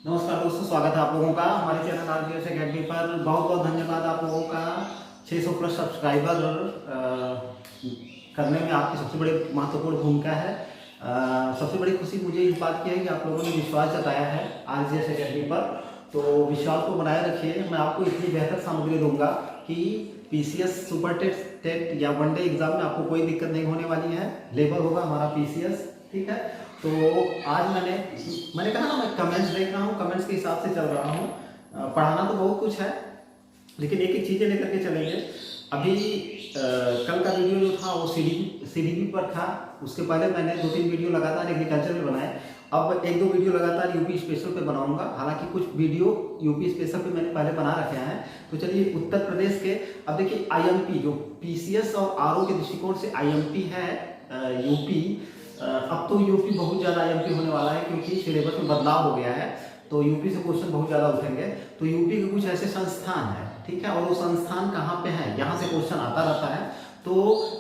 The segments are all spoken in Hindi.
नमस्कार दोस्तों, स्वागत है आप लोगों का हमारे चैनल आरजीएस अकेडमी पर। बहुत बहुत धन्यवाद आप लोगों का 600 प्लस सब्सक्राइबर करने में आपकी सबसे बड़ी महत्वपूर्ण भूमिका है। सबसे बड़ी खुशी मुझे इस बात की है कि आप लोगों ने विश्वास जताया है आरजीएस अकेडमी पर। तो विश्वास को बनाए रखिए। मैं आपको इतनी बेहतर सामग्री दूंगा कि पीसीएस सुपर टेट या वनडे एग्जाम में आपको कोई दिक्कत नहीं होने वाली है। लेवल होगा हमारा पीसीएस, ठीक है। तो आज मैंने कहा ना, मैं कमेंट्स देख रहा हूँ, कमेंट्स के हिसाब से चल रहा हूँ। पढ़ाना तो बहुत कुछ है, लेकिन एक एक चीज़ें लेकर के चलेंगे। अभी कल का वीडियो जो था वो सीडीपी पर था। उसके पहले मैंने 2-3 वीडियो लगातार एग्रीकल्चर में बनाए। अब 1-2 वीडियो लगातार यूपी स्पेशल पे बनाऊंगा। हालांकि कुछ वीडियो यूपी स्पेशल पे मैंने पहले बना रखे हैं। तो चलिए उत्तर प्रदेश के, अब देखिए आईएमपी जो पीसीएस और आरओ के दृष्टिकोण से आईएमपी है यूपी। अब तो यूपी बहुत ज़्यादा आईएमपी होने वाला है, क्योंकि सिलेबस में बदलाव हो गया है। तो यूपी से क्वेश्चन बहुत ज़्यादा उठेंगे। तो यूपी के कुछ ऐसे संस्थान हैं, ठीक है, और वो संस्थान कहाँ पे हैं, यहाँ से क्वेश्चन आता रहता है। तो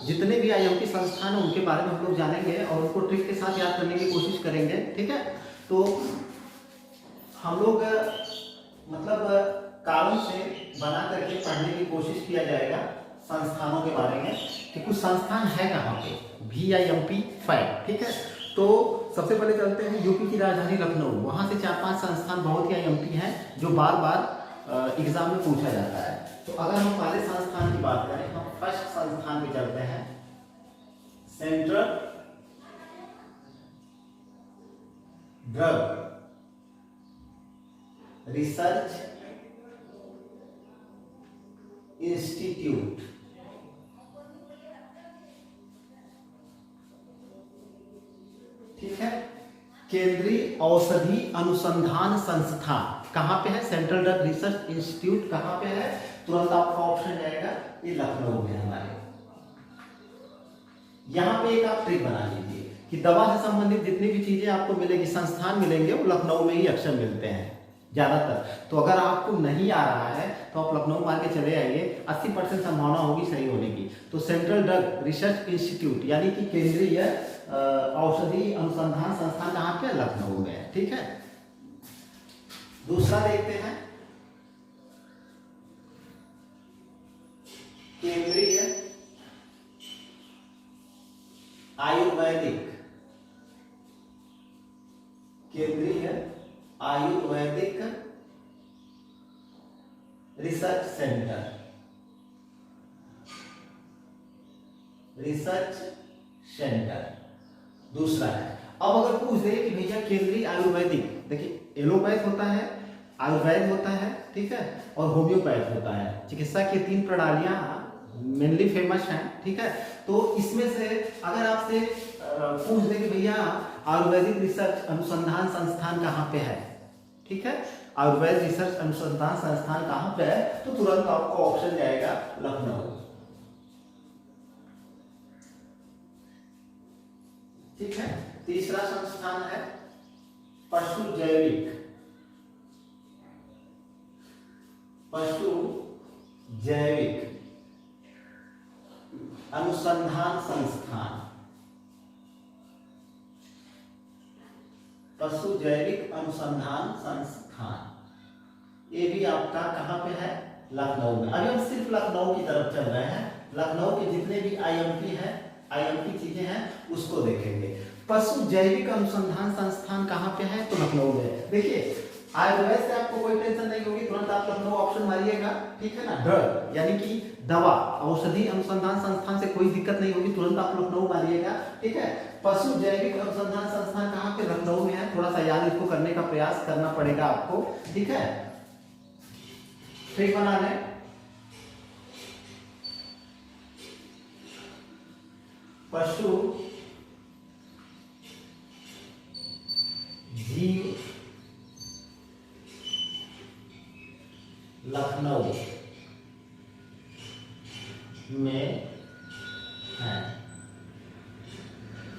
जितने भी आईएमपी संस्थान हैं उनके बारे में हम लोग जानेंगे और उनको ट्रिक के साथ याद करने की कोशिश करेंगे, ठीक है। तो हम लोग मतलब कारों से बना करके पढ़ने की कोशिश किया जाएगा संस्थानों के बारे में कि कुछ संस्थान है कहाँ पे, VIMP फैक्ट, ठीक है। तो सबसे पहले चलते हैं यूपी की राजधानी लखनऊ। वहाँ से 4-5 संस्थान बहुत ही आईएमपी हैं जो बार बार एग्जाम में पूछा जाता है। तो अगर हम पहले संस्थान की बात करें, हम फर्स्ट संस्थान पे चलते हैं, सेंट्रल ड्रग रिसर्च इंस्टीट्यूट, ठीक है। केंद्रीय औषधि अनुसंधान संस्थान कहाँ पे है? सेंट्रल ड्रग रिसर्च इंस्टीट्यूट कहाँ पे है? तुरंत आपका ऑप्शन जाएगा, ये लखनऊ में हमारे। यहाँ पे एक आप ट्रिक बना लीजिए कि दवा से संबंधित जितनी भी चीजें आपको मिलेगी, संस्थान मिलेंगे, वो लखनऊ में ही अक्सर मिलते हैं ज्यादातर। तो अगर आपको नहीं आ रहा है तो आप लखनऊ मार के चले आइए, 80% संभावना होगी सही होने की। तो सेंट्रल ड्रग रिसर्च इंस्टीट्यूट यानी कि केंद्रीय औषधि अनुसंधान संस्थान कहाँ पे? लखनऊ में, ठीक है। दूसरा देखते हैं, केंद्रीय आयुर्वेदिक रिसर्च सेंटर दूसरा है। अब अगर पूछ दे कि भैया केंद्रीय आयुर्वेदिक, देखिए एलोपैथ होता है, आयुर्वेद होता है, ठीक है, और होम्योपैथ होता है। चिकित्सा की 3 प्रणालियां मेनली फेमस हैं, ठीक है। तो इसमें से अगर आपसे पूछ दे कि भैया आयुर्वेदिक रिसर्च अनुसंधान संस्थान कहाँ पे है, ठीक है, आयुर्वेद रिसर्च अनुसंधान संस्थान कहाँ पे है, तो तुरंत आपको ऑप्शन जाएगा लखनऊ, ठीक है। तीसरा संस्थान है पशु जैविक अनुसंधान संस्थान, पशु जैविक अनुसंधान संस्थान, ये भी आपका कहाँ पे है? लखनऊ में। अभी हम सिर्फ लखनऊ की तरफ चल रहे हैं। लखनऊ के जितने भी आईएमपी चीजें हैं उसको देखेंगे। पशु जैविक अनुसंधान संस्थान कहाँ पे है? तो लखनऊ में। देखिए आयुर्वेद से आपको कोई टेंशन नहीं होगी, तुरंत आप लखनऊ ऑप्शन मारिएगा, ठीक है ना। ड्रग यानी कि दवा, औषधि अनुसंधान संस्थान से कोई दिक्कत नहीं होगी, तुरंत आप लखनऊ मारिएगा, ठीक है। पशु जैविक अनुसंधान संस्थान कहाँ पे? लखनऊ में है। थोड़ा सा याद इसको करने का प्रयास करना पड़ेगा आपको, ठीक है। ठीक बना लें। पशु जीव लखनऊ में है,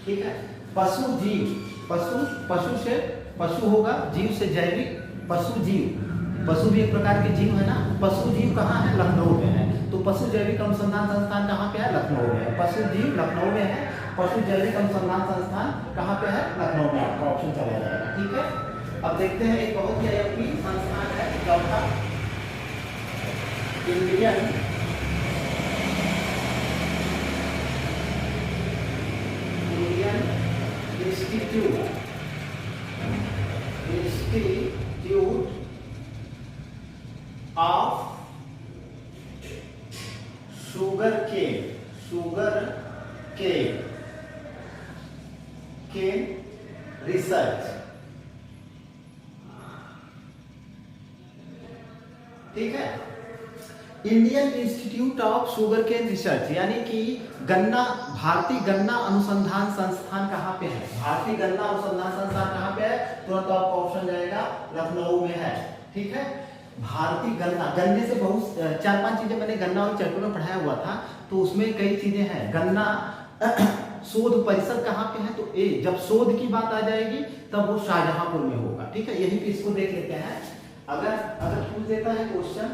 ठीक है। पशु जीव, पशु से पशु होगा, जीव से जैविक, पशु जीव, पशु भी एक प्रकार के जीव है ना। पशु जीव कहाँ है? लखनऊ में है। तो पशु जैविक अनुसंधान संस्थान कहाँ पे है? लखनऊ में है। पशु जीव लखनऊ में है, पशु जैविक अनुसंधान संस्थान कहाँ पे है? लखनऊ में। आपका ऑप्शन चला जाएगा, ठीक है। अब देखते हैं एक बहुत ही IMP संस्थान है चौथा, Indian institute of sugar cane research. ठीक है, Indian institute of sugar cane research यानी कि गन्ना, भारतीय गन्ना अनुसंधान संस्थान कहाँ पे है? भारतीय गन्ना अनुसंधान संस्थान कहाँ पे है? तुरंत आपका ऑप्शन जाएगा लखनऊ में है। ठीक है, भारतीय गन्ना, गन्ने से बहुत 4-5 चीजें मैंने गन्ना और चैप्टर में पढ़ाया हुआ था, तो उसमें कई चीजें हैं। गन्ना शोध परिसर कहाँ पे है? तो ए, जब शोध की बात आ जाएगी तब वो शाहजहांपुर में होगा। ठीक है, यही पे इसको देख लेते हैं। अगर पूछ देता है क्वेश्चन,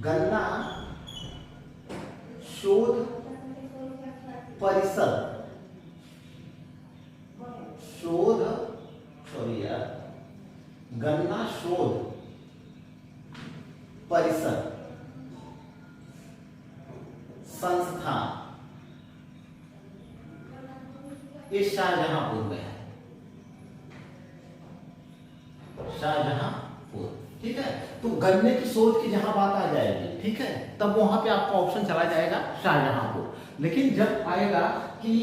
गन्ना शोध परिसर, गन्ना शोध परिसर संस्थान, ये शाहजहांपुर में है, शाहजहांपुर। ठीक है, तो गन्ने की शोध की जहां बात आ जाएगी, ठीक है, तब वहां पे आपका ऑप्शन चला जाएगा शाहजहांपुर। लेकिन जब आएगा कि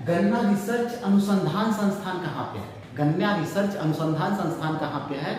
गन्ना रिसर्च अनुसंधान संस्थान कहाँ पे है, गन्ना रिसर्च अनुसंधान संस्थान कहाँ पे है,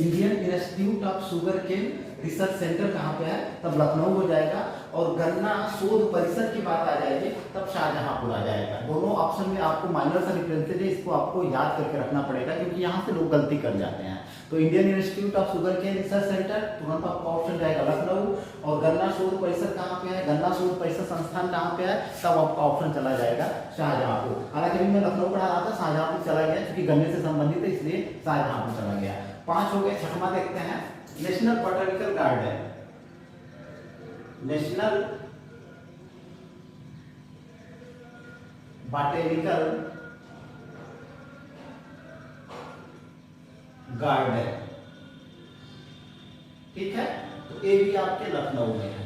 Indian institute of sugar cane research centre कहाँ पे है, तब लखनऊ हो जाएगा। और गन्ना शोध परिसर की बात आ जाएगी तब शाहजहांपुर आ जाएगा। दोनों ऑप्शन में आपको माइनर सा डिफरेंसेज है, इसको आपको याद करके रखना पड़ेगा, क्योंकि यहाँ से लोग गलती कर जाते हैं। तो Indian institute of sugar cane research centre, तुरंत आपका ऑप्शन जाएगा लखनऊ। और गन्ना शोध परिसर कहाँ पे है, गन्ना शोध परिसर संस्थान कहाँ पे है, तब आपका ऑप्शन चला जाएगा शाहजहांपुर। हालांकि अभी मैं लखनऊ पढ़ा रहा था, शाहजहांपुर चला गया क्योंकि गन्ने से संबंधित है, इसलिए शाहजहांपुर चला गया। 5 हो गए, 6वां देखते हैं, national botanical garden. National botanical garden, ठीक है, तो ये भी आपके लखनऊ में है।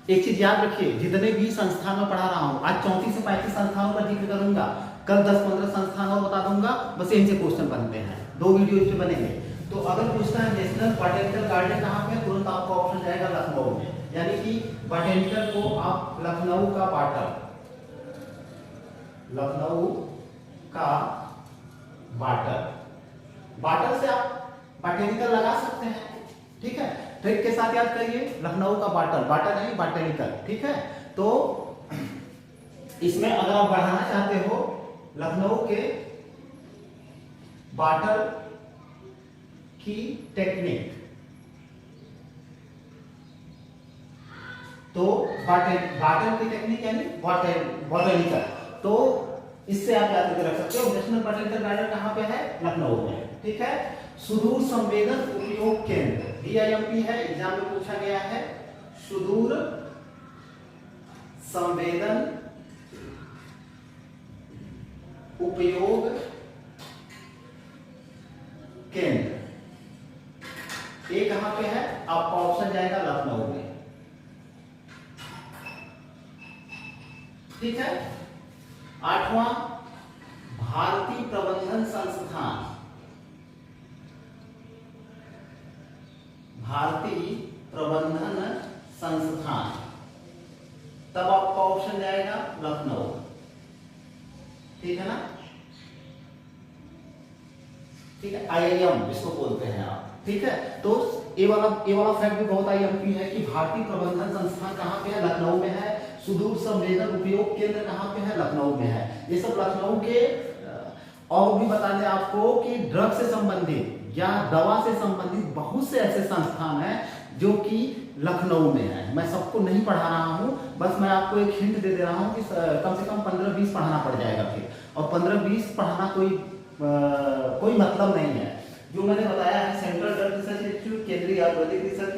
एक चीज याद रखिए, जितने भी संस्थान में पढ़ा रहा हूं, आज 34 से 35 संस्थानों पर जिक्र करूंगा, कल 10-15 संस्थान और बता दूंगा, बस इनसे क्वेश्चन बनते हैं, 2 वीडियो इस पे बनेंगे। तो अगर पूछता है नेशनल बॉटनिकल गार्डन कहाँ पे, तुरंत आपका ऑप्शन जाएगा लखनऊ में, यानी कि बॉटनिकल को आप लखनऊ का बाटल, लखनऊ का बाटल से आप बॉटनिकल लगा सकते हैं। ठीक है, ट्रिक के साथ याद करिए, लखनऊ का बाटल नहीं बॉटनिकल। ठीक है, तो इसमें अगर आप बढ़ाना चाहते हो लखनऊ के बाटल की टेक्निक, तो बाटल की टेक्निक यानी बॉटनिकल, तो इससे आप याद करके रख सकते हो। नेशनल बॉटनिकल गार्डन कहाँ पे है, लखनऊ में। ठीक है, सुदूर संवेदन उपयोग केंद्र, DIMP है, एग्जाम में पूछा गया है, सुदूर संवेदन उपयोग केंद्र, ये कहां पे है, आपका ऑप्शन जाएगा लखनऊ में। ठीक है, 8वां भारतीय प्रबंधन संस्थान, भारतीय प्रबंधन संस्थान, तब आपका ऑप्शन जाएगा लखनऊ। ठीक है ना, ठीक है, IIM इसको बोलते हैं आप। ठीक है, तो ये वाला फैक्ट भी बहुत IMP है कि भारतीय प्रबंधन संस्थान कहाँ पे है, लखनऊ में है। सुदूर संवेदन उपयोग केंद्र कहाँ पे है, लखनऊ में है। ये सब लखनऊ के, और भी बता दें आपको कि ड्रग से संबंधित या दवा से संबंधित बहुत से ऐसे संस्थान हैं जो कि लखनऊ में है। मैं सबको नहीं पढ़ा रहा हूँ, बस मैं आपको एक हिंट दे रहा हूँ कि कम से कम 15-20 पढ़ाना पड़ जाएगा फिर, और 15-20 पढ़ाना कोई मतलब नहीं है। जो मैंने बताया है, सेंट्रल ड्रग रिसर्च इंस्टीट्यूट, केंद्रीय आयुर्वेदिक रिसर्च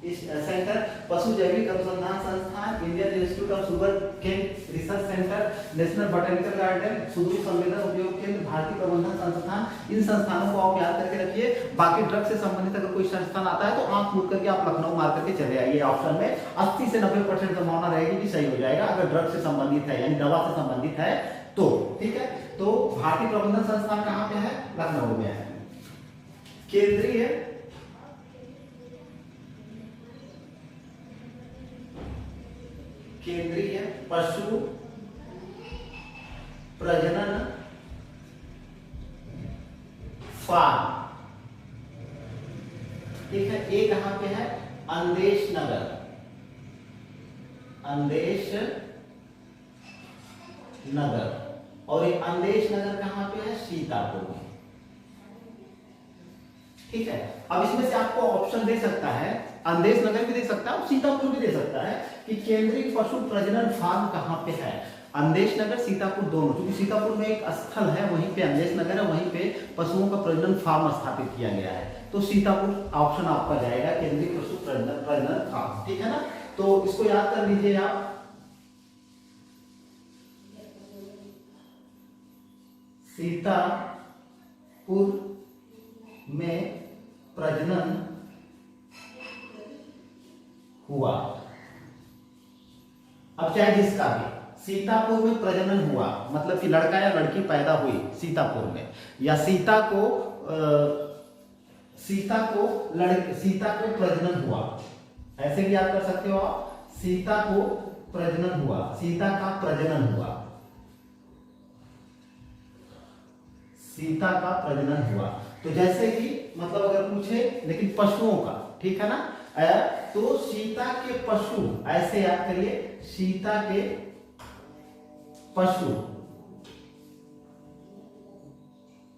इस सेंटर पशु जैविक अनुसंधान संस्थान, Indian institute of sugar cane research centre, national botanical garden, सुदूर संवेदन उपयोग केंद्र, भारतीय प्रबंधन संस्थान, इन संस्थानों को आप याद करके रखिए। बाकी ड्रग से संबंधित अगर कोई संस्थान आता है तो आंख मूंद करके आप लखनऊ मार करके चले आइए। ऑप्शन में 80 से 90% संभावना रहेगी कि सही हो जाएगा अगर ड्रग से संबंधित है, यानी दवा से संबंधित है तो। ठीक है, तो भारतीय प्रबंधन संस्थान कहाँ पे है? लखनऊ में है। केंद्रीय पशु प्रजनन फार्म, ठीक है, ये कहां पे है? अंदेश नगर, अंदेश नगर। और ये अंदेश नगर कहां पे है? सीतापुर में। ठीक है, अब इसमें से आपको ऑप्शन दे सकता है, अंदेश नगर भी दे सकता है और सीतापुर भी दे सकता है कि केंद्रीय पशु प्रजनन फार्म कहां पे है। अंदेश नगर, सीतापुर दोनों, क्योंकि सीतापुर में एक स्थल है, वहीं पे अंदेश नगर है, वहीं पे पशुओं का प्रजनन फार्म स्थापित किया गया है। तो सीतापुर ऑप्शन आपका जाएगा, केंद्रीय पशु प्रजनन फार्म। ठीक है ना, तो इसको याद कर लीजिए आप। सीतापुर में प्रजनन हुआ। अब चाहे जिसका भी सीतापुर में प्रजनन हुआ, मतलब कि लड़का या लड़की पैदा हुई सीतापुर में, या सीता को प्रजनन हुआ, ऐसे भी याद कर सकते हो आप। सीता को प्रजनन हुआ, सीता का प्रजनन हुआ, सीता का प्रजनन हुआ। तो जैसे कि मतलब अगर पूछे लेकिन पशुओं का, ठीक है ना, तो सीता के पशु, ऐसे याद करिए, सीता के पशु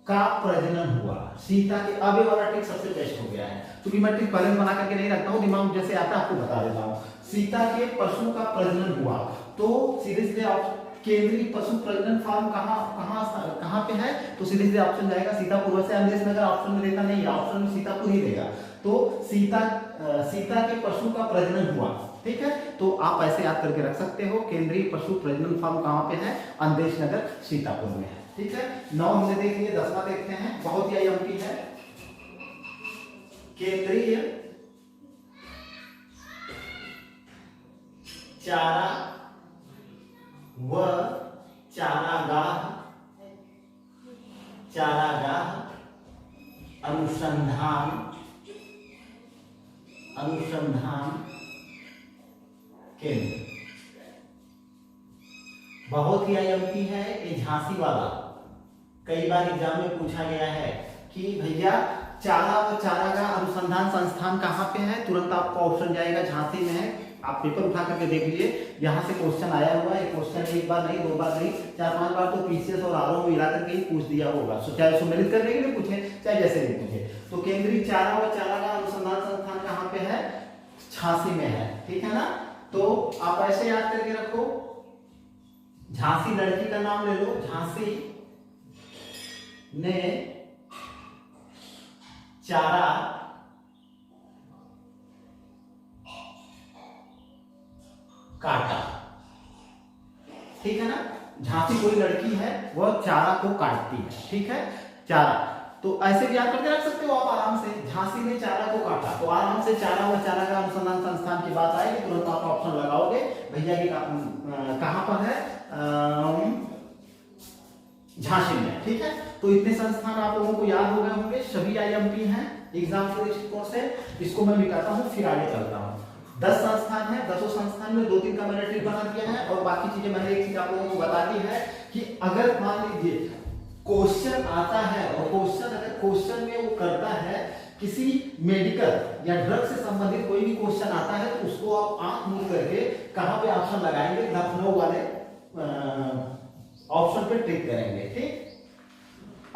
का प्रजनन हुआ। सीता के, अब ये वाला ट्रिक सबसे बेस्ट हो गया है, क्योंकि मैं ट्रिक पहले बना करके नहीं रखता हूं, दिमाग जैसे आता है आपको बता देता हूं। सीता के पशु का प्रजनन हुआ, तो सीधे सीधे आप केंद्रीय पशु प्रजनन फार्म कहां पे है? तो सीधे सीधे ऑप्शन जाएगा सीतापुर। वैसे अंदेश नगर ऑप्शन में देता नहीं है, ऑप्शन में सीतापुर ही देगा। तो सीता के पशु का प्रजनन हुआ। ठीक है, तो आप ऐसे याद करके रख सकते हो, केंद्रीय पशु प्रजनन फार्म कहां पे है? अंदेश नगर, सीतापुर में है। ठीक है, 9 हमने देख लिए, 10वां देखते हैं, बहुत ही आईएमपी है। केंद्रीय चारा व चारागाह अनुसंधान केंद्र, बहुत ही आईएमपी है ये झांसी वाला। कई बार एग्जाम में पूछा गया है कि भैया चारा व चारागाह अनुसंधान संस्थान कहाँ पे है, तुरंत आपको ऑप्शन जाएगा झांसी में है। आप पेपर उठा करके देख लीजिए, यहाँ से क्वेश्चन आया हुआ है। क्वेश्चन एक बार नहीं, 2 बार नहीं, 4-5 बार तो पीसीएस और आरओ में मिला करके ही पूछ दिया होगा। चाहे सम्मिलित करने के लिए पूछे, चाहे जैसे भी पूछे। तो केंद्रीय चारा व चारागाह अनुसंधान संस्थान कहाँ पे है? झांसी में है। ठीक है ना, तो आप ऐसे याद करके रखो, झांसी लड़की का नाम ले लो, झांसी ने चारा काटा। ठीक है ना, झांसी कोई लड़की है, वह चारा को काटती है। ठीक है, चारा, तो ऐसे भी याद करके रख सकते हो आप आराम से, झांसी ने चारा को काटा। तो आराम से चारा व चारागाह अनुसंधान संस्थान की बात आएगी, तुरंत आप ऑप्शन लगाओगे भैया की कहां पर है? झांसी में। ठीक है, तो इतने संस्थान आप लोगों को याद हो गए होंगे, सभी आईएमपी हैं एग्जाम के दृष्टिकोण से। इसको मैं मिटाता हूं, फिर आगे चलता हूं। 10 संस्थान है, 10 संस्थान में 2-3 का मैंने ट्रिक बना दिया है, और बाकी चीजें मैंने एक चीज आप लोगों को बता दी है कि अगर मान लीजिए क्वेश्चन आता है, और क्वेश्चन में वो करता है किसी मेडिकल या ड्रग से संबंधित कोई भी क्वेश्चन आता है, तो उसको आप आंख मूंद करके कहां पे ऑप्शन लगाएंगे? लखनऊ वाले ऑप्शन पे टिक करेंगे। ठीक,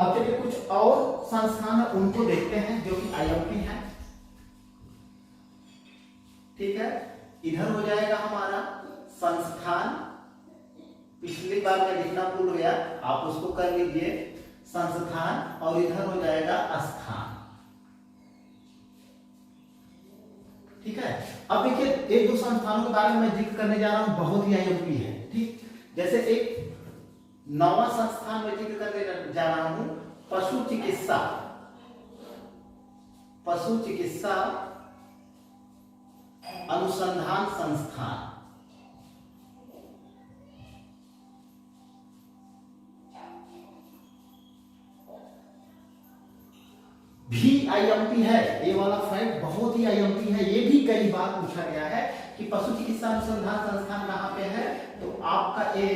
अब चलिए कुछ और संस्थान है उनको देखते हैं जो कि आईएमपी है। ठीक है, इधर हो जाएगा हमारा संस्थान, पिछली बार मैं लिखना भूल गया, आप उसको कर लीजिए, संस्थान, और इधर हो जाएगा स्थान। ठीक है। अब देखिए एक दो संस्थानों के बारे में मैं जिक्र करने जा रहा हूं, बहुत ही IMP है, ठीक। जैसे एक नवा संस्थान में जिक्र करने जा रहा हूं, पशु चिकित्सा अनुसंधान संस्थान। भी IMP है, ये वाला फैक्ट बहुत ही IMP है। ये भी कई बार पूछा गया है कि पशु चिकित्सा अनुसंधान संस्थान कहां पे है, तो आपका ए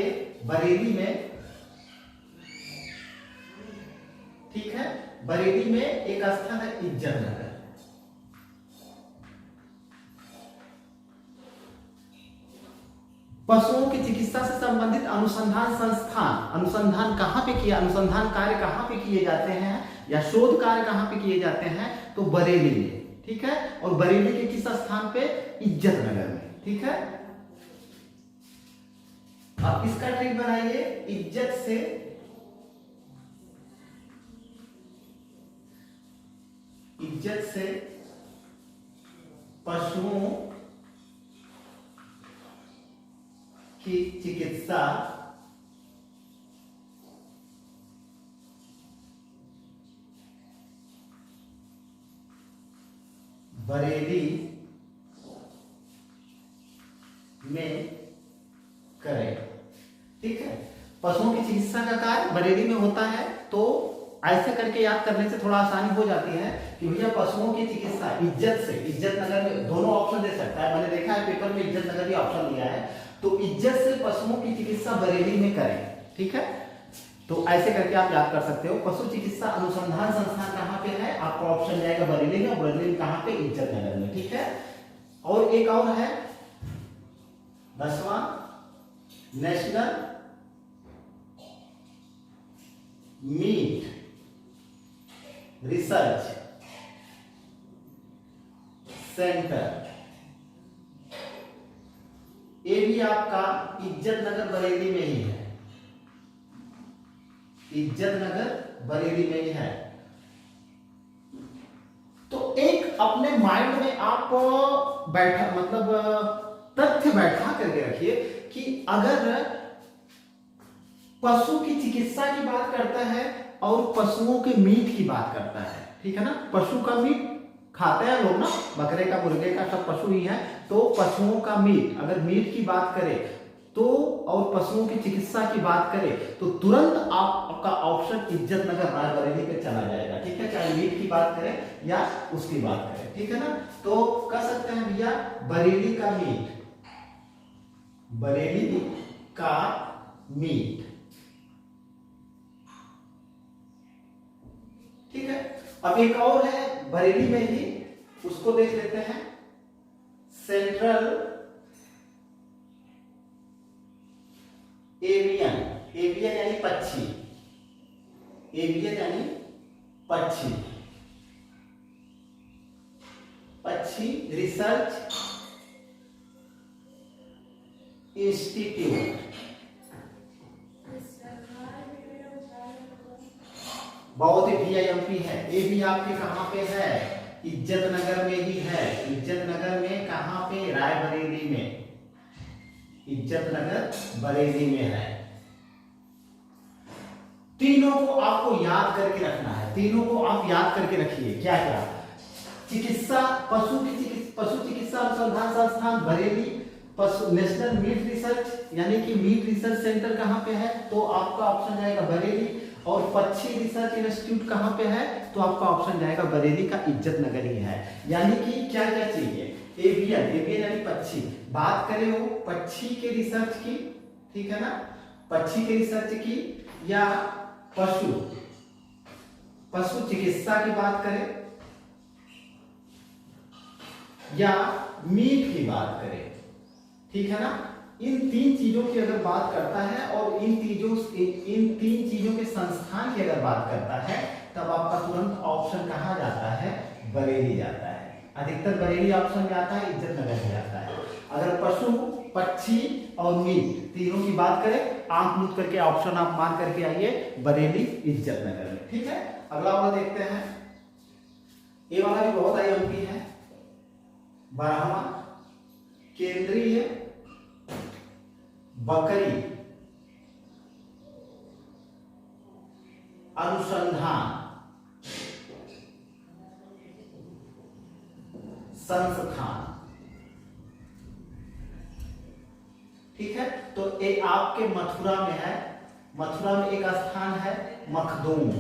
बरेली में, ठीक है। बरेली में एक स्थान है इज्जत नगर। पशुओं की चिकित्सा से संबंधित अनुसंधान संस्थान, अनुसंधान कहां पे किया, अनुसंधान कार्य कहां पे किए जाते हैं या शोध कार्य कहां पे किए जाते हैं, तो बरेली में, ठीक है। और बरेली के किस स्थान पे, इज्जत नगर में, ठीक है। अब इसका ट्रिक बनाइए, इज्जत से पशुओं की चिकित्सा बरेली में करें, ठीक है। पशुओं की चिकित्सा का कार्य बरेली में होता है, तो ऐसे करके याद करने से थोड़ा आसानी हो जाती है कि भैया पशुओं की चिकित्सा इज्जत से, इज्जत नगर में, दोनों ऑप्शन दे सकता है, मैंने देखा है पेपर में इज्जत नगर भी ऑप्शन दिया है, तो इज्जत से पशुओं की चिकित्सा बरेली में करें, ठीक है। तो ऐसे करके आप याद कर सकते हो। पशु चिकित्सा अनुसंधान संस्थान कहां पे है, आपका ऑप्शन जाएगा बरेली में, और बरेली में कहां पे, इज्जत नगर में, ठीक है। और एक और है 10वां, नेशनल मीट रिसर्च सेंटर, ये भी आपका इज्जत नगर बरेली में ही है, इज्जत नगर बरेली में ही है। तो एक अपने माइंड में आप बैठा, मतलब तथ्य बैठा करके रखिए कि अगर पशु की चिकित्सा की बात करता है और पशुओं के मीट की बात करता है, ठीक है ना। पशु का मीट खाते हैं लोग ना, बकरे का, मुर्गे का, सब पशु ही है। तो पशुओं का मीट, अगर मीट की बात करें तो, और पशुओं की चिकित्सा की बात करें तो तुरंत आपका ऑप्शन इज्जत नगर रायबरेली पे चला जाएगा, ठीक है। चाहे मीट की बात करें या उसकी बात करें, ठीक है ना। तो कह सकते हैं भैया बरेली का मीट, बरेली का मीट, ठीक है। अब एक और है बरेली में ही, उसको देख लेते हैं, सेंट्रल एवियन, एवियन यानी पक्षी, एवियन यानी पक्षी, पक्षी रिसर्च इंस्टीट्यूट, बहुत ही VIMP है। ये भी आपके कहां पे है, इज्जत नगर में ही है। इज्जत नगर में कहां पे, रायबरेली में, इज्जत नगर बरेली में है। तीनों को आपको याद करके रखना है, तीनों को आप याद करके रखिए। क्या क्या, चिकित्सा, पशु चिकित्सा अनुसंधान संस्थान बरेली, पशु नेशनल मीट रिसर्च यानी कि मीट रिसर्च सेंटर कहां पे है, तो आपका ऑप्शन जाएगा बरेली। और पक्षी रिसर्च इंस्टीट्यूट कहां पे है, तो आपका ऑप्शन जाएगा बरेली का इज्जत नगर ही है। यानी कि क्या क्या चाहिए, एवियन, एवियन यानी पक्षी, बात करें वो पक्षी के रिसर्च की, ठीक है ना, पक्षी के रिसर्च की, या पशु चिकित्सा की बात करें, या मीट की बात करें, ठीक है ना। इन तीन चीजों की अगर बात करता है और इन तीन चीजों के संस्थान की अगर बात करता है, तब आपका तुरंत ऑप्शन कहां जाता है, बरेली जाता है। अधिकतर बरेली ऑप्शन में आता है, इज्जत नगर में जाता है। अगर पशु, पक्षी और मीट तीनों की बात करें, आंख मूंद करके ऑप्शन आप मान करके आइए, बरेली इज्जत नगर में, ठीक है। अगला वाला देखते हैं, ये वाला भी बहुत IMP है, 12वां केंद्रीय बकरी अनुसंधान संस्थान। ठीक है, तो ये आपके मथुरा में है। मथुरा में एक स्थान है मखदूम।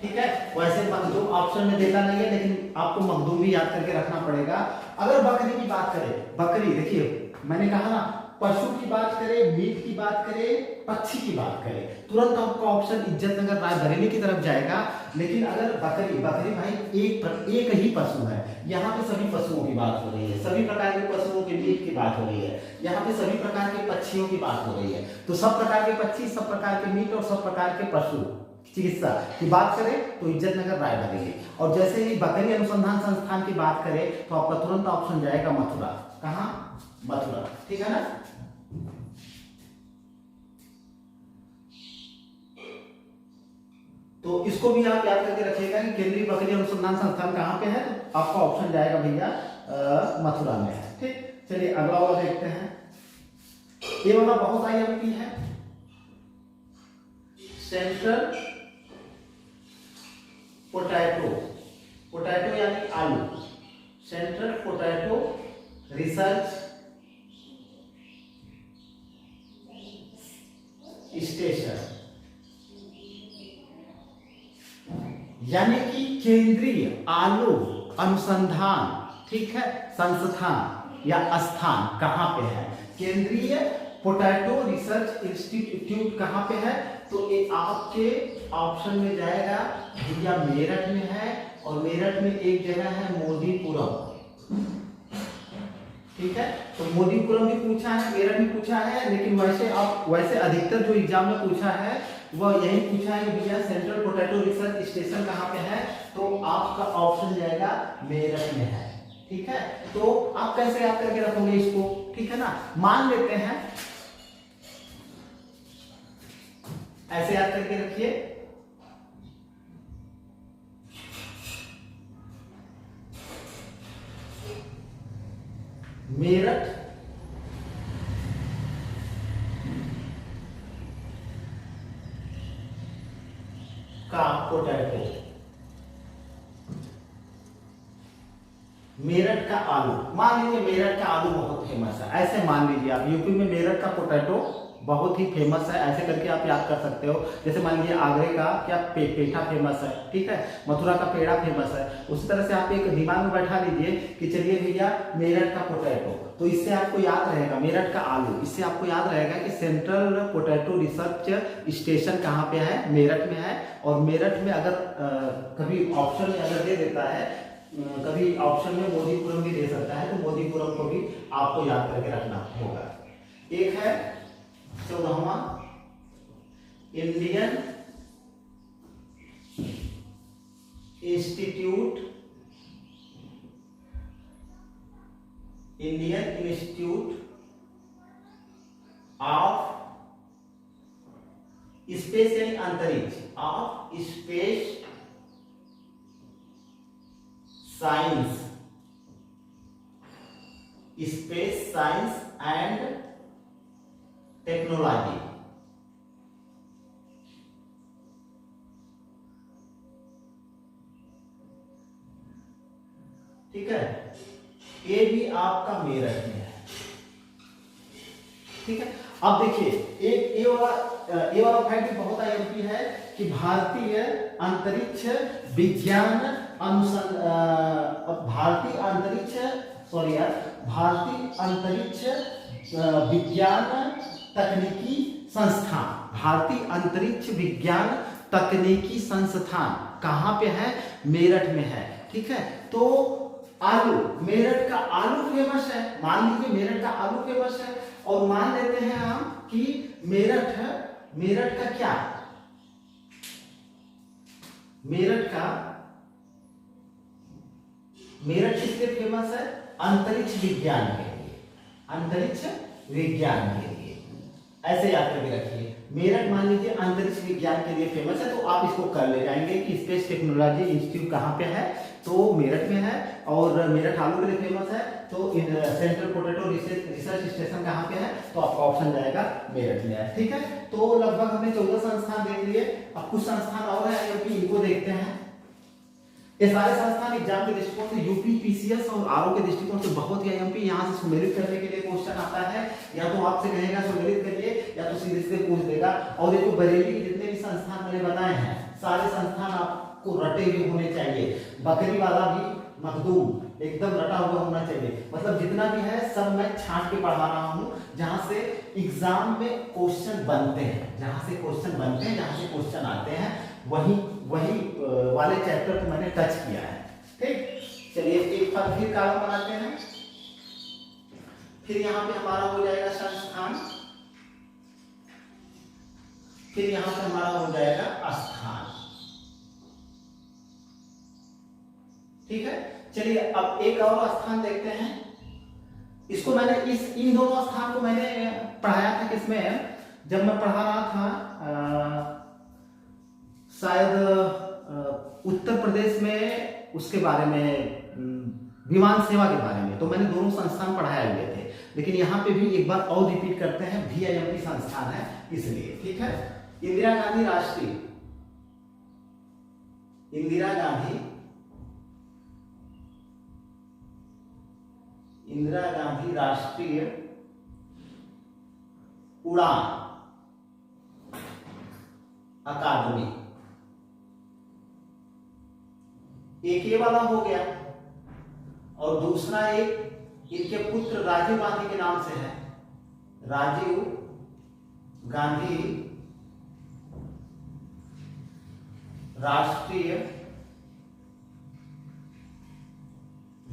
ठीक है, वैसे मखदूम ऑप्शन में देता नहीं है, लेकिन आपको मखदूम भी याद करके रखना पड़ेगा। अगर बकरी की बात करें, बकरी देखिए मैंने कहा ना, पशु की बात करें, मीट की बात करें, पक्षी की बात करें, तुरंत आपका ऑप्शन इज्जतनगर रायबरेली की तरफ जाएगा। लेकिन अगर बकरी भाई एक ही पशु है, यहाँ पे सभी पशुओं की बात हो रही है, सभी प्रकार के पशुओं के मीट की बात हो रही है, यहाँ पे सभी प्रकार के पक्षियों की बात हो रही है। तो सब प्रकार के पक्षी, सब प्रकार के मीट और सब प्रकार के पशु चिकित्सा की बात करें तो इज्जतनगर रायबरेली। और जैसे ही बकरी अनुसंधान संस्थान की बात करें तो आपका तुरंत ऑप्शन जाएगा मथुरा। कहाँ? मथुरा। ठीक है ना। तो इसको भी आप याद करके रखिएगा कि केंद्रीय बकरी अनुसंधान संस्थान कहाँ पे है, तो आपका ऑप्शन जाएगा भैया मथुरा में है। ठीक, चलिए अगला वाला देखते हैं। ये वाला बहुत आईएमपी है, सेंट्रल पोटैटो, पोटैटो यानी आलू, सेंट्रल पोटैटो रिसर्च स्टेशन, यानी कि केंद्रीय आलू अनुसंधान, ठीक है, संस्थान या स्थान कहां पे है? केंद्रीय पोटैटो रिसर्च इंस्टीट्यूट कहां पे है? तो ये आपके ऑप्शन में जाएगा भैया मेरठ में है, और मेरठ में एक जगह है मोदीपुरम। ठीक है, तो मोदीपुरम भी पूछा है, मेरठ भी पूछा है, लेकिन वैसे अधिकतर जो एग्जाम में पूछा है वह यही पूछा है कि भैया सेंट्रल पोटैटो रिसर्च स्टेशन कहाँ पे है, तो आपका ऑप्शन जाएगा मेरठ में है। ठीक है, तो आप कैसे याद करके रखोगे इसको? ठीक है ना, मान लेते हैं ऐसे याद करके रखिए, मेरठ का पोटैटो, मेरठ का आलू। मान लीजिए मेरठ का आलू बहुत फेमस है, ऐसे मान लीजिए आप, यूपी में मेरठ का पोटैटो बहुत ही फेमस है, ऐसे करके आप याद कर सकते हो। जैसे मान लीजिए आगरे का क्या पेठा फेमस है, ठीक है, मथुरा का पेड़ा फेमस है। उसी तरह से आप एक दिमाग में बैठा लीजिए कि चलिए भैया मेरठ का पोटैटो, तो इससे आपको याद रहेगा मेरठ का आलू, इससे आपको याद रहेगा कि सेंट्रल पोटैटो रिसर्च स्टेशन कहाँ पे है? मेरठ में है। और मेरठ में अगर कभी ऑप्शन में अगर दे देता है, कभी ऑप्शन में मोदीपुरम भी दे सकता है, तो मोदीपुरम को भी आपको याद करके रखना होगा। एक है 14वां इंडियन इंस्टीट्यूट ऑफ स्पेस यानी अंतरिक्ष, of space science, space science and technology. ठीक है, ये भी आपका मेरठ में है। ठीक है, अब देखिए एक ये वाला फैक्ट भी बहुत आईएमपी है कि भारतीय अंतरिक्ष विज्ञान भारतीय अंतरिक्ष विज्ञान तकनीकी संस्थान, भारतीय अंतरिक्ष विज्ञान तकनीकी संस्थान कहाँ पे है? मेरठ में है। ठीक है, तो आलू, मेरठ का आलू फेमस है, मान लीजिए मेरठ का आलू फेमस है, और मान लेते हैं हम कि मेरठ का क्या, मेरठ किसके फेमस है? अंतरिक्ष विज्ञान के लिए, अंतरिक्ष विज्ञान के लिए। ऐसे याद करके रखिए, मेरठ मान लीजिए अंतरिक्ष विज्ञान के लिए फेमस है, तो आप इसको कर ले जाएंगे कि स्पेस टेक्नोलॉजी इंस्टीट्यूट कहाँ पे है? तो मेरठ में है, और मेरठ आलू के लिए फेमस है, तो सेंट्रल पोटैटो रिसर्च स्टेशन कहाँ पे है, तो आपका ऑप्शन जाएगा मेरठ में है। ठीक है, तो लगभग हमने 14 संस्थान देख लिए। अब कुछ संस्थान और है IMP, इनको देखते हैं। ये सारे संस्थान एग्जाम के दृष्टिकोण से यूपी पीसीएस और आरओ के दृष्टिकोण से बहुत ही IMP यहाँ से सुमेलित करने के लिए क्वेश्चन आता है, या तो आपसे कहेगा सुमेलित करिए, या तो सीधे सीधे पूछ देगा। और ये जो बरेली के जितने भी संस्थान मैंने बनाए हैं, सारे संस्थान आपको रटे हुए होने चाहिए। बकरी वाला भी मखदूम एकदम रटा हुआ होना चाहिए। मतलब जितना भी है सब मैं छांट के पढ़ा रहा हूँ, जहाँ से एग्जाम में क्वेश्चन बनते हैं, जहाँ से क्वेश्चन बनते हैं, जहाँ से क्वेश्चन आते हैं, वही वाले चैप्टर को मैंने टच किया है। ठीक, चलिए एक बार फिर कॉलम बनाते हैं। फिर यहाँ पे हमारा हो जाएगा संस्थान, फिर यहाँ पे हमारा हो जाएगा स्थान। ठीक है, चलिए अब एक और स्थान देखते हैं। इसको मैंने इन दोनों स्थान को मैंने पढ़ाया था किसमें, जब मैं पढ़ा रहा था शायद उत्तर प्रदेश में, उसके बारे में विमान सेवा के बारे में, तो मैंने दोनों संस्थान पढ़ाए हुए थे। लेकिन यहाँ पे भी एक बार और रिपीट करते हैं, VIMP संस्थान है इसलिए। ठीक है, इंदिरा गांधी राष्ट्रीय उड़ान अकादमी, एक ये वाला हो गया, और दूसरा एक इनके पुत्र राजीव गांधी के नाम से है, राजीव गांधी राष्ट्रीय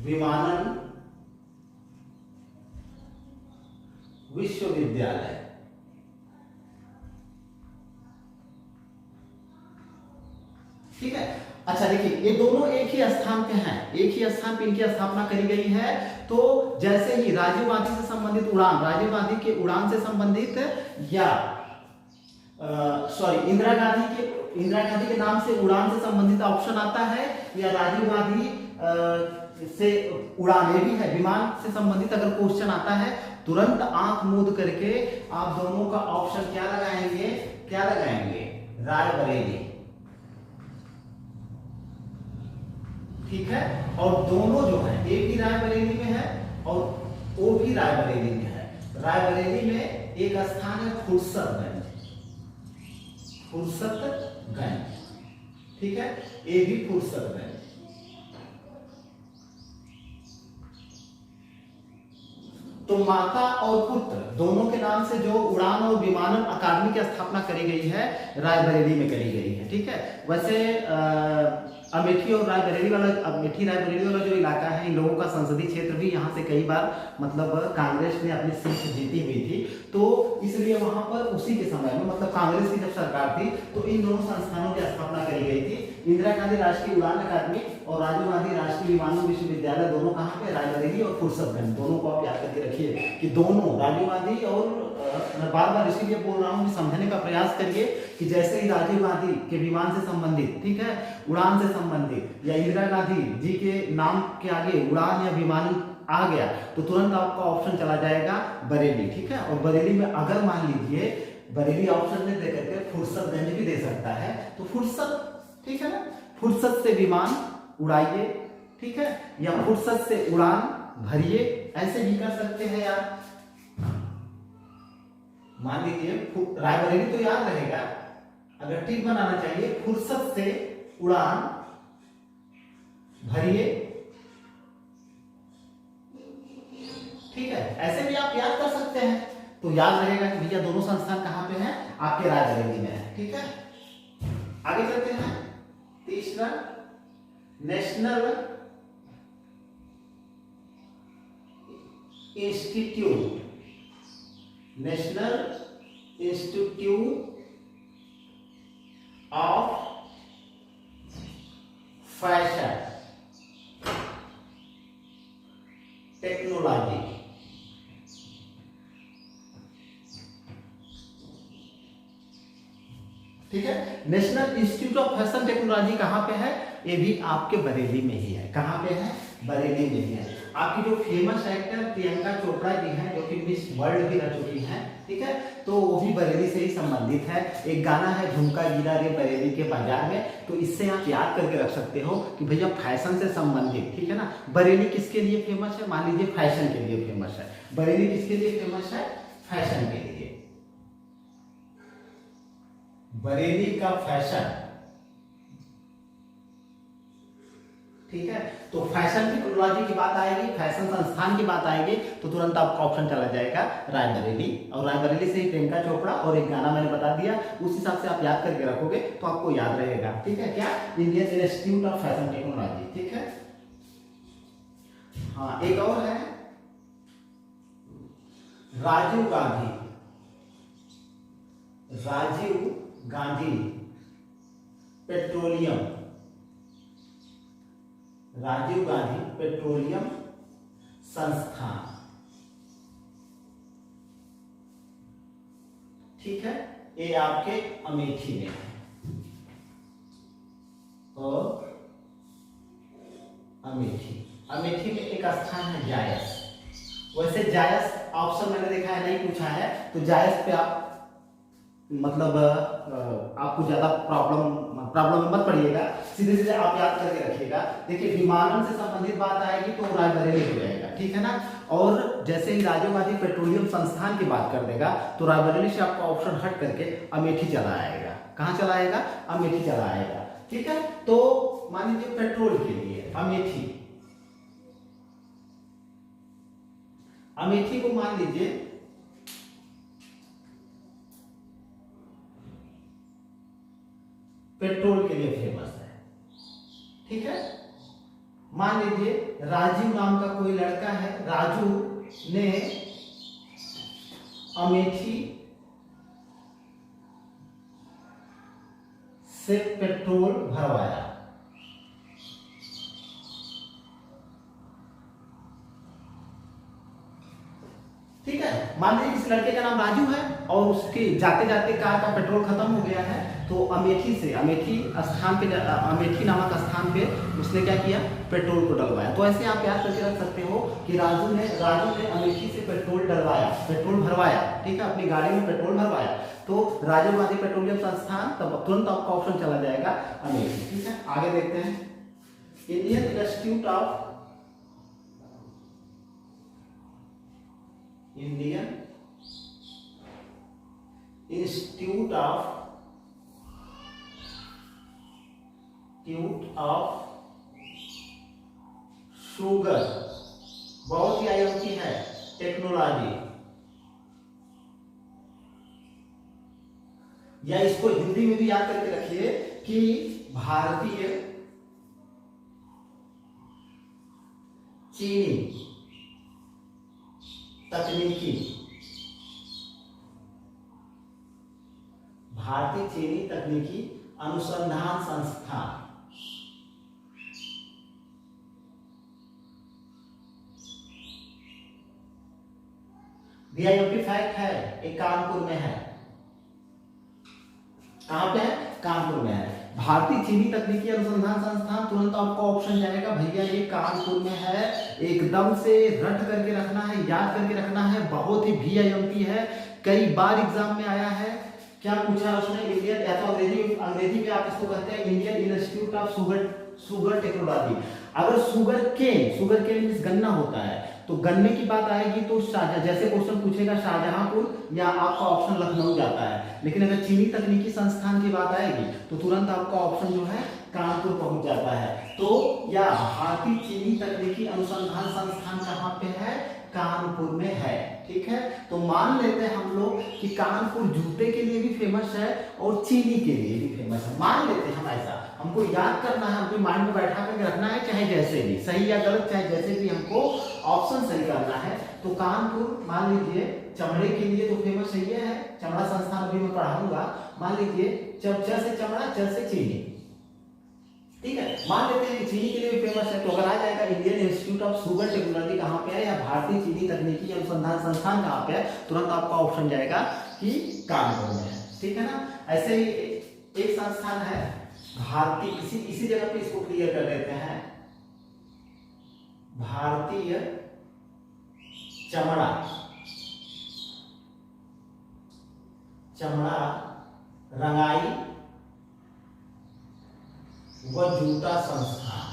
विमानन विश्वविद्यालय। ठीक है, अच्छा देखिए, ये दोनों एक ही स्थान पे हैं, एक ही स्थान पे इनकी स्थापना करी गई है। तो जैसे ही राजीव गांधी से संबंधित उड़ान, राजीव गांधी के उड़ान से संबंधित, या इंदिरा गांधी के नाम से उड़ान से संबंधित ऑप्शन आता है, या राजीव गांधी से उड़ान, ये भी है विमान से संबंधित अगर क्वेश्चन आता है, तुरंत आंख मूंद करके आप दोनों का ऑप्शन क्या लगाएंगे, रायबरेली। ठीक है, और दोनों जो है, एक भी रायबरेली में है और वो भी रायबरेली में है। रायबरेली में एक स्थान है फुर्सतगंज। ठीक है, ये भी फुर्सतगंज। तो माता और पुत्र दोनों के नाम से जो उड़ान और विमानन अकादमी की स्थापना करी गई है, रायबरेली में करी गई है। ठीक है, वैसे अमेठी और रायबरेली वाला, अमेठी रायबरेली वाला जो इलाका है, इन लोगों का संसदीय क्षेत्र भी यहाँ से कई बार मतलब कांग्रेस ने अपनी सीट जीती हुई थी, तो इसलिए वहां पर उसी के समय में, मतलब कांग्रेस की जब सरकार थी, तो इन दोनों संस्थानों की स्थापना करी गई थी। इंदिरा गांधी राष्ट्रीय उड़ान अकादमी और राजीव गांधी राष्ट्रीय विमानन विश्वविद्यालय, दोनों कहाँ पे, रायबरेली और फुर्सतगंज। दोनों को आप याद करके रखिए कि दोनों राजीव गांधी, और मैं बार बार इसीलिए बोल रहा हूँ कि समझने का प्रयास करिए कि जैसे ही राजीव गांधी के विमान से संबंधित, ठीक है, उड़ान से संबंधित, या इंदिरा गांधी जी के नाम के आगे उड़ान या विमान आ गया, तो तुरंत आपका ऑप्शन चला जाएगा बरेली। ठीक है, और बरेली में अगर मान लीजिए बरेली ऑप्शन में दे करके फुर्सतगंज भी दे सकता है, तो फुर्सत, ठीक है ना, फुर्सत से विमान उड़ाइए, ठीक है, या फुर्सत से उड़ान भरिए, ऐसे भी कर सकते हैं यार। मान लीजिए रायबरेली तो याद रहेगा, अगर टिक बनाना चाहिए, फुर्सत से उड़ान भरिए। ठीक है, ऐसे भी आप याद कर सकते हैं, तो याद रहेगा कि भैया दोनों संस्थान कहां पे हैं, आपके रायबरेली में है। ठीक है, आगे चलते हैं। तीसरा, national institute of fashion technology. ठीक है, national institute of fashion technology कहां पे है, ये भी आपके बरेली में ही है। कहाँ पे है? बरेली में ही है। आपकी जो फेमस एक्टर प्रियंका चोपड़ा जी हैं, जो कि मिस वर्ल्ड भी रह चुकी हैं, ठीक है, तो वो भी बरेली से ही संबंधित है। एक गाना है झुमका गिरा रे बरेली के बाजार में, तो इससे आप याद करके रख सकते हो कि भैया फैशन से संबंधित, ठीक है ना। बरेली किसके लिए फेमस है? मान लीजिए फैशन के लिए फेमस है। बरेली किसके लिए फेमस है? फैशन के लिए। बरेली का फैशन, ठीक है। तो फैशन टेक्नोलॉजी की बात आएगी, फैशन संस्थान की बात आएगी, तो तुरंत आपका ऑप्शन चला जाएगा रायबरेली। और रायबरेली से ही प्रियंका चोपड़ा और एक गाना मैंने बता दिया, उस हिसाब से आप याद करके रखोगे तो आपको याद रहेगा, ठीक है। क्या? Indian institute of fashion technology, ठीक है। हाँ, एक और है राजीव गांधी। राजीव गांधी पेट्रोलियम, राजीव गांधी पेट्रोलियम संस्थान, ठीक है। ये आपके अमेठी में है। और अमेठी में एक स्थान है जायस। वैसे जायस ऑप्शन मैंने देखा है नहीं पूछा है, तो जायस पे आप मतलब आपको ज्यादा प्रॉब्लम में मत पड़िएगा, सीधे सीधे आप याद करके रखिएगा। देखिए विमानन से संबंधित बात आएगी तो रायबरेली हो जाएगा, ठीक है ना। और जैसे ही राजीव गांधी पेट्रोलियम संस्थान की बात कर देगा तो रायबरेली से आपका ऑप्शन हट करके अमेठी चला आएगा। कहाँ चला आएगा? अमेठी चला आएगा, ठीक है। तो मान लीजिए पेट्रोल के लिए अमेठी को मान लीजिए पेट्रोल के लिए फेमस है, ठीक है। मान लीजिए राजीव नाम का कोई लड़का है, राजू ने अमेठी से पेट्रोल भरवाया, ठीक है। मान लीजिए इस लड़के का नाम राजू है और उसके जाते जाते कार का पेट्रोल खत्म हो गया है, तो अमेठी नामक स्थान पे उसने क्या किया? पेट्रोल को डलवाया। तो ऐसे आप याद करके रख सकते हो कि राजू ने अमेठी से पेट्रोल भरवाया, ठीक है, अपनी गाड़ी में पेट्रोल भरवाया। तो राजीव गांधी पेट्रोलियम संस्थान, तब तुरंत आपका ऑप्शन चला जाएगा अमेठी, ठीक है। आगे देखते हैं इंडियन इंस्टीट्यूट ऑफ शुगर, बहुत ही आईएमपी है, टेक्नोलॉजी, या इसको हिंदी में भी याद करके रखिए कि भारतीय चीनी तकनीकी अनुसंधान संस्थान, वीआईपी फैक्ट है, एक कानपुर में है। कहां पे है? कानपुर में है। भारतीय चीनी तकनीकी अनुसंधान संस्थान, तुरंत आपका ऑप्शन जाएगा भैया ये कानपुर में है। एकदम से रट करके रखना है, याद करके रखना है, बहुत ही वीआईपी है, कई बार एग्जाम में आया है। क्या पूछा है उसने? इंडियन, या तो अंग्रेजी में आप इसको कहते हैं Indian institute of sugar technology. अगर शुगर केन मींस गन्ना होता है, तो गन्ने की बात आएगी तो जैसे क्वेश्चन पूछेगा शाहजहांपुर या आपका ऑप्शन लखनऊ जाता है। लेकिन अगर चीनी तकनीकी संस्थान की बात आएगी तो तुरंत आपका ऑप्शन जो है कानपुर पहुंच जाता है। तो या भारतीय चीनी तकनीकी अनुसंधान संस्थान कहाँ पे है? कानपुर में है, ठीक है। तो मान लेते हैं हम लोग कि कानपुर जूते के लिए भी फेमस है और चीनी के लिए भी फेमस है। मान लेते हैं हम ऐसा, हमको याद करना है, अपने माइंड में बैठा करके रखना है, चाहे जैसे भी, सही या गलत, चाहे जैसे भी हमको ऑप्शन सही करना है। तो कानपुर मान लीजिए चमड़े के लिए तो फेमस है, ये है चमड़ा संस्थान, अभी मैं पढ़ाऊंगा। मान लीजिए च से चमड़ा, च से चीनी, ठीक है। मान लेते हैं कि चीनी के लिए भी फेमस है, तो अगर आ जाएगा Indian institute of sugar technology कहाँ पे है, या भारतीय चीनी तकनीकी अनुसंधान संस्थान कहाँ पे है, तुरंत आपका ऑप्शन जाएगा कि कानपुर में है, ठीक है ना। ऐसे ही एक संस्थान है भारतीय, इसी जगह पे इसको क्लियर कर देते हैं, भारतीय चमड़ा रंगाई व जूता संस्थान।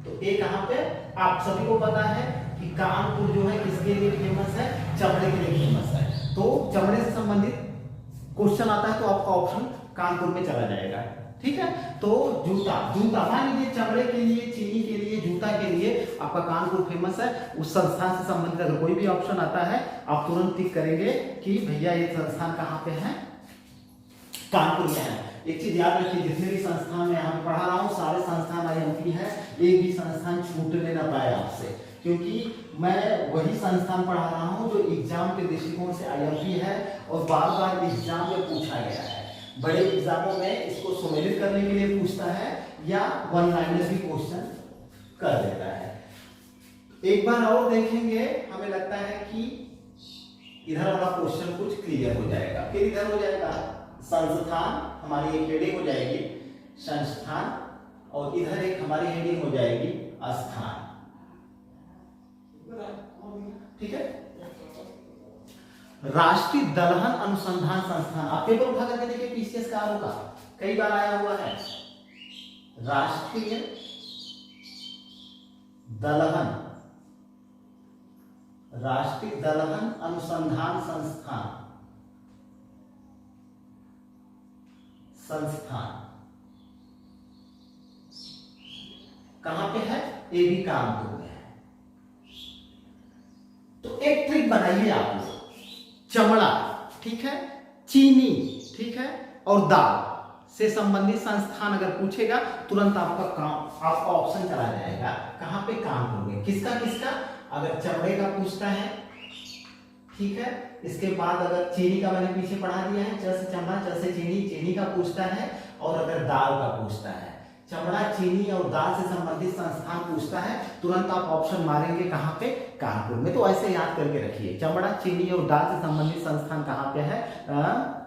तो ये कहां पे, आप सभी को पता है कि कानपुर जो है किसके लिए फेमस है, चमड़े के लिए फेमस है। तो चमड़े से संबंधित क्वेश्चन आता है तो आपका ऑप्शन कानपुर में चला जाएगा, ठीक है। तो जूता मान लीजिए चमड़े के लिए, चीनी के लिए, जूता के लिए आपका कानपुर फेमस है। उस संस्थान से संबंधित अगर कोई भी ऑप्शन आता है आप तुरंत टिक करेंगे कि भैया ये संस्थान कहाँ पे है, कानपुर में है। एक चीज याद रखिए, जितने भी संस्थान मैं यहाँ पे पढ़ा रहा हूँ सारे संस्थान IMP है, एक भी संस्थान छूटने ना पाए आपसे, क्योंकि मैं वही संस्थान पढ़ा रहा हूँ जो एग्जाम के दृष्टिकोण से IMP है और बार बार एग्जाम में पूछा गया है। बड़े एग्जामों में इसको सम्मिलित करने के लिए पूछता है या वन लाइनर भी क्वेश्चन कर देता है। एक बार और देखेंगे, हमें लगता है कि इधर वाला क्वेश्चन कुछ क्लियर हो जाएगा। फिर इधर हो जाएगा संस्थान, हमारी एक हेडिंग हो जाएगी संस्थान, और इधर एक हमारी हेडिंग हो जाएगी स्थान, ठीक है। राष्ट्रीय दलहन अनुसंधान संस्थान, आप पेपर उठा करके देखिए, PCS का होगा, कई बार आया हुआ है। राष्ट्रीय दलहन अनुसंधान संस्थान कहां पे है, ये भी कानपुर में है। तो एक ट्रिक बनाइए आप लोग, चमड़ा, ठीक है, चीनी, ठीक है, और दाल से संबंधित संस्थान अगर पूछेगा तुरंत आपका ऑप्शन चला जाएगा कहां पे, कानपुर में। किसका, अगर चमड़े का पूछता है, ठीक है, इसके बाद अगर चीनी का मैंने पीछे पढ़ा दिया है, च से चमड़ा, च से चीनी का पूछता है, और अगर दाल का पूछता है, चमड़ा, चीनी और दाल से संबंधित संस्थान पूछता है, तुरंत आप ऑप्शन मारेंगे कहां पे, कानपुर में। तो ऐसे याद करके रखिए, चमड़ा, चीनी और दाल से संबंधित संस्थान कहां पे है,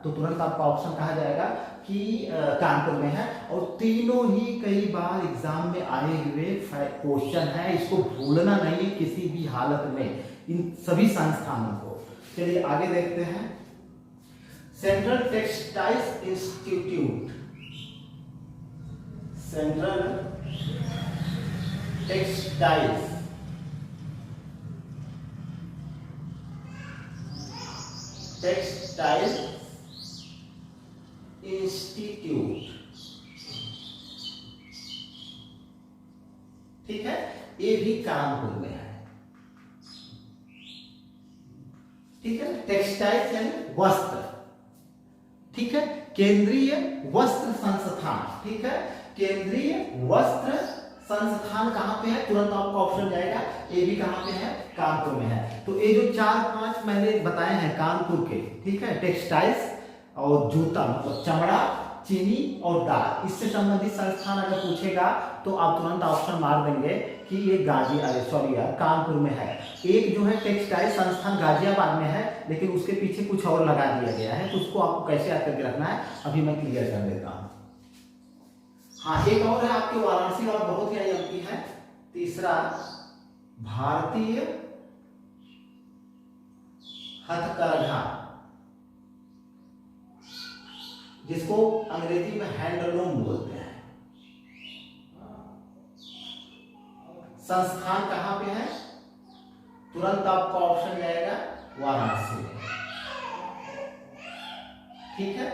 तो तुरंत आपका ऑप्शन कहा जाएगा कि कानपुर में है। और तीनों ही कई बार एग्जाम में आए हुए क्वेश्चन है, इसको भूलना नहीं है किसी भी हालत में, इन सभी संस्थानों को। चलिए आगे देखते हैं, central textiles institute, central textiles institute, ठीक है, ये भी कानपुर में है, ठीक है। टेक्सटाइल्स यानी वस्त्र, ठीक है, केंद्रीय वस्त्र संस्थान, ठीक है, केंद्रीय वस्त्र संस्थान कहां पे है, तुरंत आपका ऑप्शन जाएगा, ये भी कहां पे है, कानपुर में है। तो ये जो 4-5 मैंने बताए हैं कानपुर के, ठीक है, टेक्सटाइल्स और जूता, मतलब चमड़ा, चीनी और दाल, इससे संबंधित संस्थान अगर पूछेगा तो आप तुरंत ऑप्शन मार देंगे कि ये कानपुर में है। एक जो है टेक्सटाइल संस्थान गाजियाबाद में है, लेकिन उसके पीछे कुछ और लगा दिया गया है, तो उसको आपको कैसे याद करके रखना है अभी मैं क्लियर कर देता हूं। हाँ, एक और है आपके वाराणसी वाला, बहुत ही IMP है, तीसरा भारतीय हथकरघा, जिसको अंग्रेजी में हैंडलूम बोलते हैं, संस्थान कहां पे है, तुरंत आपका ऑप्शन जाएगा वाराणसी में, ठीक है।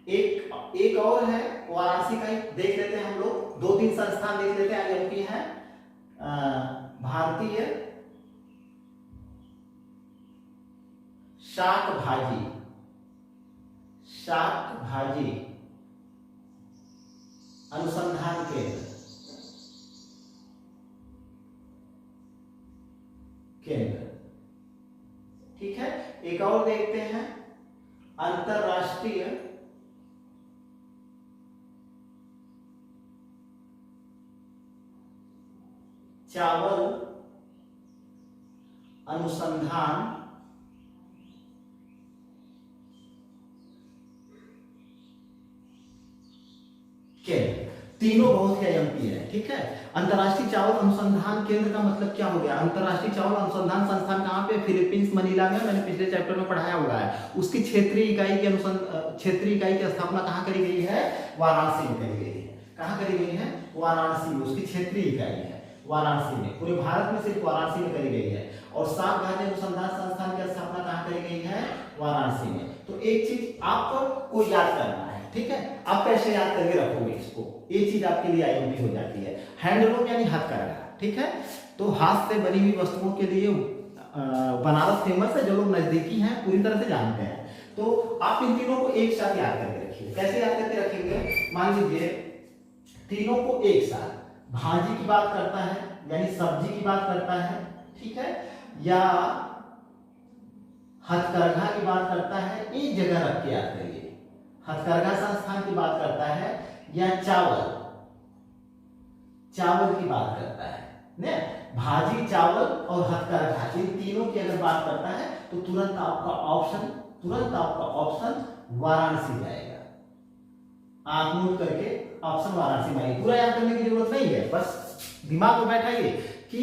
एक और है वाराणसी का, देख लेते हैं हम लोग, 2-3 संस्थान देख लेते हैं IMP है। भारतीय शाक भाजी अनुसंधान केंद्र, ठीक है। एक और देखते हैं, अंतरराष्ट्रीय चावल अनुसंधान केंद्र, तीनों बहुत ही IMP है, ठीक है। अंतर्राष्ट्रीय चावल अनुसंधान केंद्र का मतलब क्या हो गया? अंतर्राष्ट्रीय चावल अनुसंधान संस्थान कहाँ पे? फिलीपींस मनीला में, मैंने पिछले चैप्टर में पढ़ाया हुआ है। उसकी क्षेत्रीय इकाई की स्थापना कहाँ करी गई है? वाराणसी में करी गई है। कहाँ करी गई है? वाराणसी में। उसकी क्षेत्रीय इकाई है वाराणसी में। पूरे भारत में सिर्फ वाराणसी में करी गई है। और सात भारतीय अनुसंधान संस्थान की स्थापना कहाँ करी गई है? वाराणसी में। तो एक चीज आपको याद करना है, ठीक है। आप कैसे याद करके रखोगे इसको, ये चीज आपके लिए IMP हो जाती है। हैंडलूम यानी हथकरघा, ठीक है। तो हाथ से बनी हुई वस्तुओं के लिए बनारस फेमस है। जो लोग नजदीकी हैं पूरी तरह से जानते हैं। तो आप इन तीनों को एक साथ याद करके रखिए। कैसे याद करके रखेंगे? मान लीजिए तीनों को एक साथ, भाजी की बात करता है यानी सब्जी की बात करता है, ठीक है, या हथकरघा की बात करता है, एक जगह रख के याद करिए। हथकरघा संस्थान की बात करता है या चावल की बात करता है ने, भाजी, चावल और हथकरघा, इन तीनों की अगर बात करता है तो तुरंत आपका ऑप्शन वाराणसी जाएगा। आप नोट करके ऑप्शन वाराणसी में, पूरा याद करने की जरूरत नहीं है, बस दिमाग में बैठाइए कि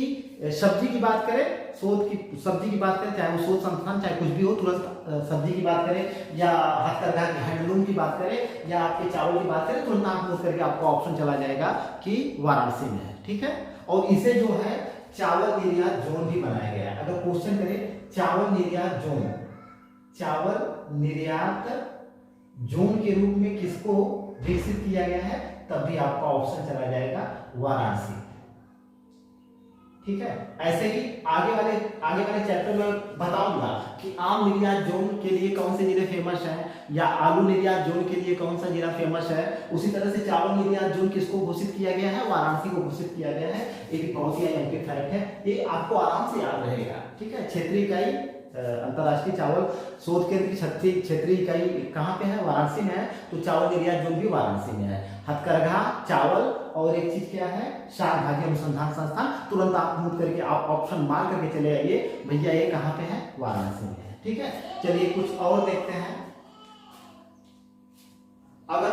सब्जी की बात करें, सब्जी की बात करें, चाहे वो शोध संस्थान चाहे कुछ भी हो, तुरंत सब्जी की बात करें, या हथकरघा की हैंडलूम की बात करें, या आपके चावल की बात करें, तुरंत आप नोट करके आपको ऑप्शन चला जाएगा कि वाराणसी में है, ठीक है। और इसे जो है चावल निर्यात जोन भी बनाया गया है। अगर क्वेश्चन करें चावल निर्यात जोन के रूप में किसको विकसित किया गया है, तब भी आपका ऑप्शन चला जाएगा वाराणसी, ठीक है। ऐसे ही आगे वाले चैप्टर में बताऊंगा कि आम निर्यात जोन के लिए कौन से जिले फेमस हैं, या आलू निर्यात जोन के लिए कौन सा जिला फेमस है। उसी तरह से चावल निर्यात जोन किसको घोषित किया गया है? वाराणसी को घोषित किया गया है। एक बहुत ही IMP फैक्ट है, ये आपको आराम से याद रहेगा, ठीक है। क्षेत्रीय इकाई अंतर्राष्ट्रीय चावल शोध केंद्र की क्षेत्रीय इकाई कहाँ पे है? वाराणसी में है। तो चावल निर्यात जोन भी वाराणसी में है। हथकरघा, चावल और एक चीज क्या है? सात भाजी अनुसंधान संस्थान। तुरंत आप नोट करके आप ऑप्शन मार करके चले आइए, भैया ये कहाँ पे है? वाराणसी में है, ठीक है। चलिए कुछ और देखते हैं। अगर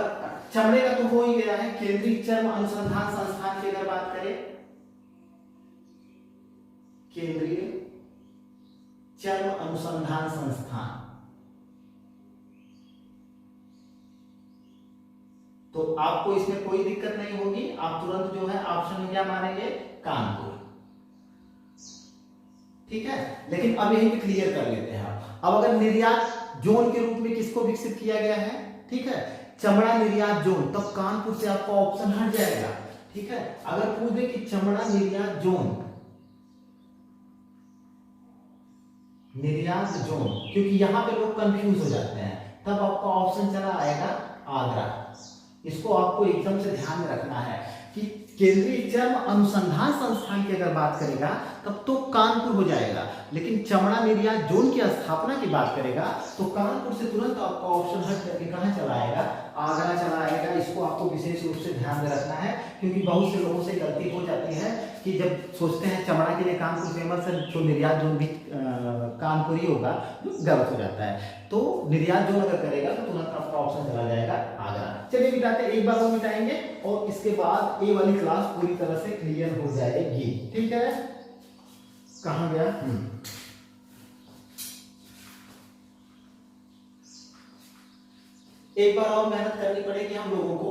चमड़े का तो हो ही गया है, केंद्रीय चर्म अनुसंधान संस्थान की अगर बात करें, केंद्रीय चर्म अनुसंधान संस्थान, तो आपको इसमें कोई दिक्कत नहीं होगी। आप तुरंत जो है ऑप्शन में क्या मारेंगे? कानपुर, ठीक है। लेकिन अब यहीं पे क्लियर कर लेते हैं आप। अब अगर निर्यात जोन के रूप में किसको विकसित किया गया है, ठीक है, चमड़ा निर्यात जोन, तब कानपुर से आपका ऑप्शन हट जाएगा, ठीक है। अगर पूछ दे कि चमड़ा निर्यात जोन, क्योंकि यहां पे लोग कंफ्यूज हो जाते हैं, तब आपका ऑप्शन चला आएगा आगरा। इसको आपको एकदम से ध्यान में रखना है कि केंद्रीय चर्म अनुसंधान संस्थान की अगर बात करेगा तब तो कानपुर हो जाएगा, लेकिन चमड़ा निर्यात जोन की स्थापना की बात करेगा तो कानपुर से तुरंत आपका ऑप्शन हट करके कहां चला आएगा? आगरा चला आएगा। इसको आपको विशेष रूप से ध्यान में रखना है, क्योंकि बहुत से लोगों से गलती हो जाती है कि जब सोचते हैं चमड़ा के लिए कानपुर फेमस है तो निर्यात जोन भी कानपुर ही होगा, जो गलत हो जाता है। तो निर्यात जोन अगर करेगा तो तुरंत आपका ऑप्शन चला जाएगा आगरा। चलिए मिटाते हैं, एक बार और मिटाएंगे और इसके बाद ये वाली क्लास पूरी तरह से क्लियर हो जाएगी, ठीक है। कहां गया? एक बार और मेहनत करनी पड़ेगी हम लोगों को,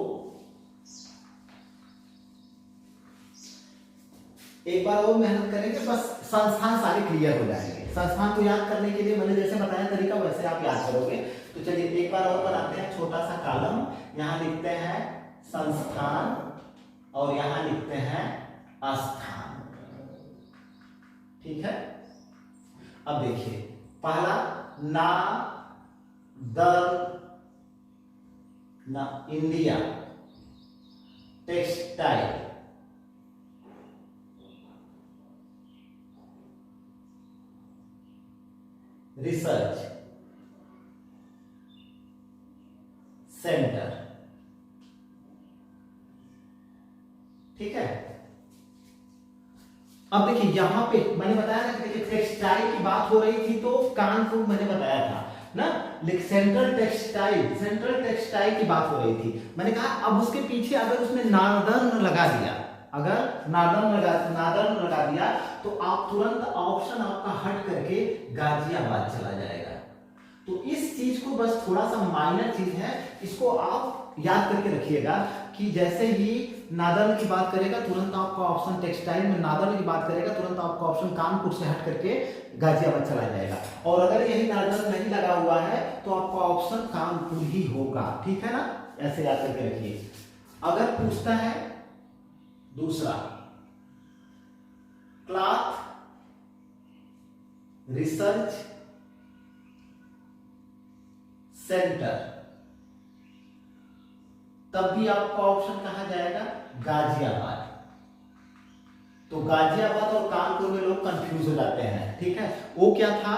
एक बार और मेहनत करेंगे, बस संस्थान सारे क्लियर हो जाएंगे। संस्थान को याद करने के लिए मैंने जैसे बताया तरीका, वैसे आप याद करोगे। तो चलिए एक बार और बनाते हैं छोटा सा कॉलम। यहां लिखते हैं संस्थान और यहां लिखते हैं स्थान, ठीक है। अब देखिए पहला ना इंडिया टेक्सटाइल रिसर्च सेंटर, ठीक है। अब देखिए यहां पे मैंने बताया ना कि देखिए टेक्सटाइल की बात हो रही थी तो कानपुर मैंने बताया था, ना। सेंट्रल टेक्सटाइल की बात हो रही थी। मैंने कहा अब उसके पीछे अगर उसने नार्दर्न लगा दिया, अगर नार्दर्न लगा दिया तो आप तुरंत ऑप्शन आपका हट करके गाजियाबाद चला जाएगा। तो इस चीज को बस थोड़ा सा माइनर चीज है, इसको आप याद करके रखिएगा कि जैसे ही नादर्न की बात करेगा तुरंत आपका ऑप्शन टेक्सटाइल में, नादर्न की बात करेगा तुरंत आपका ऑप्शन कानपुर से हट करके गाजियाबाद चला जाएगा। और अगर यही नादर्न नहीं लगा हुआ है तो आपका ऑप्शन कानपुर ही होगा, ठीक है ना, ऐसे याद करके रखिए। अगर पूछता है दूसरा, क्लॉथ रिसर्च सेंटर, तब भी आपका ऑप्शन कहां जाएगा, गाजियाबाद। तो गाजियाबाद और कानपुर में लोग कंफ्यूज हो जाते हैं, ठीक है। वो क्या था,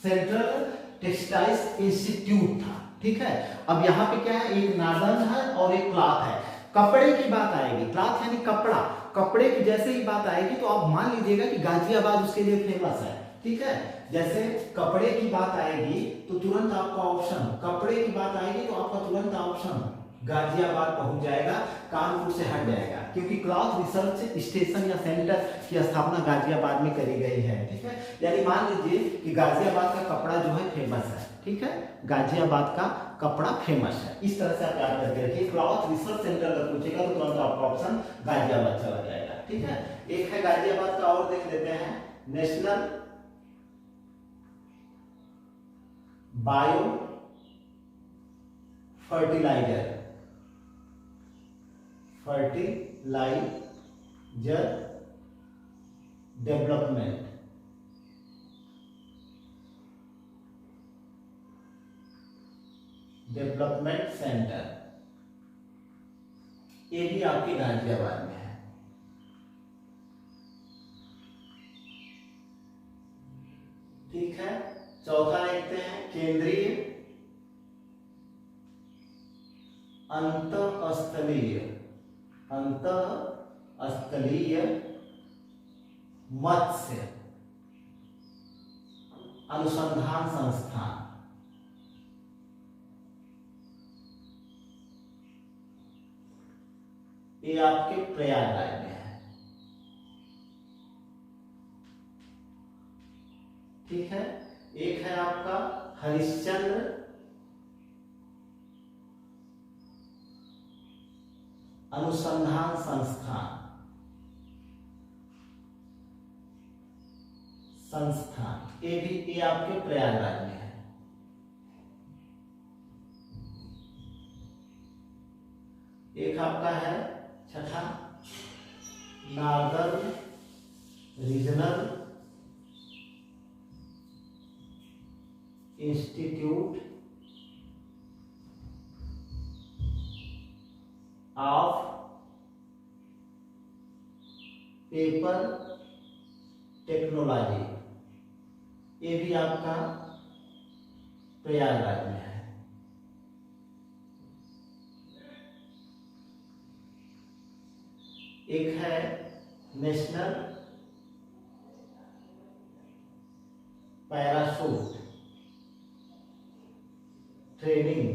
सेंट्रल टेक्सटाइल्स इंस्टीट्यूट था, ठीक है। अब यहाँ पे क्या है, एक नार्दर्न है और एक क्लॉथ है। कपड़े की बात आएगी, क्लॉथ यानी कपड़ा, कपड़े की जैसे ही बात आएगी तो आप मान लीजिएगा कि गाजियाबाद उसके लिए फेमस है, ठीक है। जैसे कपड़े की बात आएगी तो तुरंत आपका ऑप्शन, कपड़े की बात आएगी तो आपका तुरंत ऑप्शन गाजियाबाद पहुंच जाएगा, कानपुर से हट जाएगा, क्योंकि क्लॉथ रिसर्च स्टेशन या सेंटर की स्थापना गाजियाबाद में करी गई है, ठीक है। यानी मान लीजिए कि गाजियाबाद का कपड़ा जो है फेमस है, ठीक है, गाजियाबाद का कपड़ा फेमस है। इस तरह से आप याद करके रखिए, क्लॉथ रिसर्च सेंटर अगर पूछेगा तो तुरंत आपका ऑप्शन गाजियाबाद चला जाएगा, ठीक है। एक है गाजियाबाद का और देख लेते हैं, national bio fertiliser development centre, ये भी आपके गाजियाबाद में है, ठीक है। चौथा देखते हैं, केंद्रीय अंतःस्थलीय मत्स्य अनुसंधान संस्थान, ये आपके प्रयागराज में है, ठीक है। एक है आपका हरिश्चंद्र अनुसंधान संस्थान, ये आपके प्रयागराज में है। एक आपका है छठा, northern regional institute of paper technology, ये भी आपका प्रयागराज में है। एक है नेशनल पैराशूट ट्रेनिंग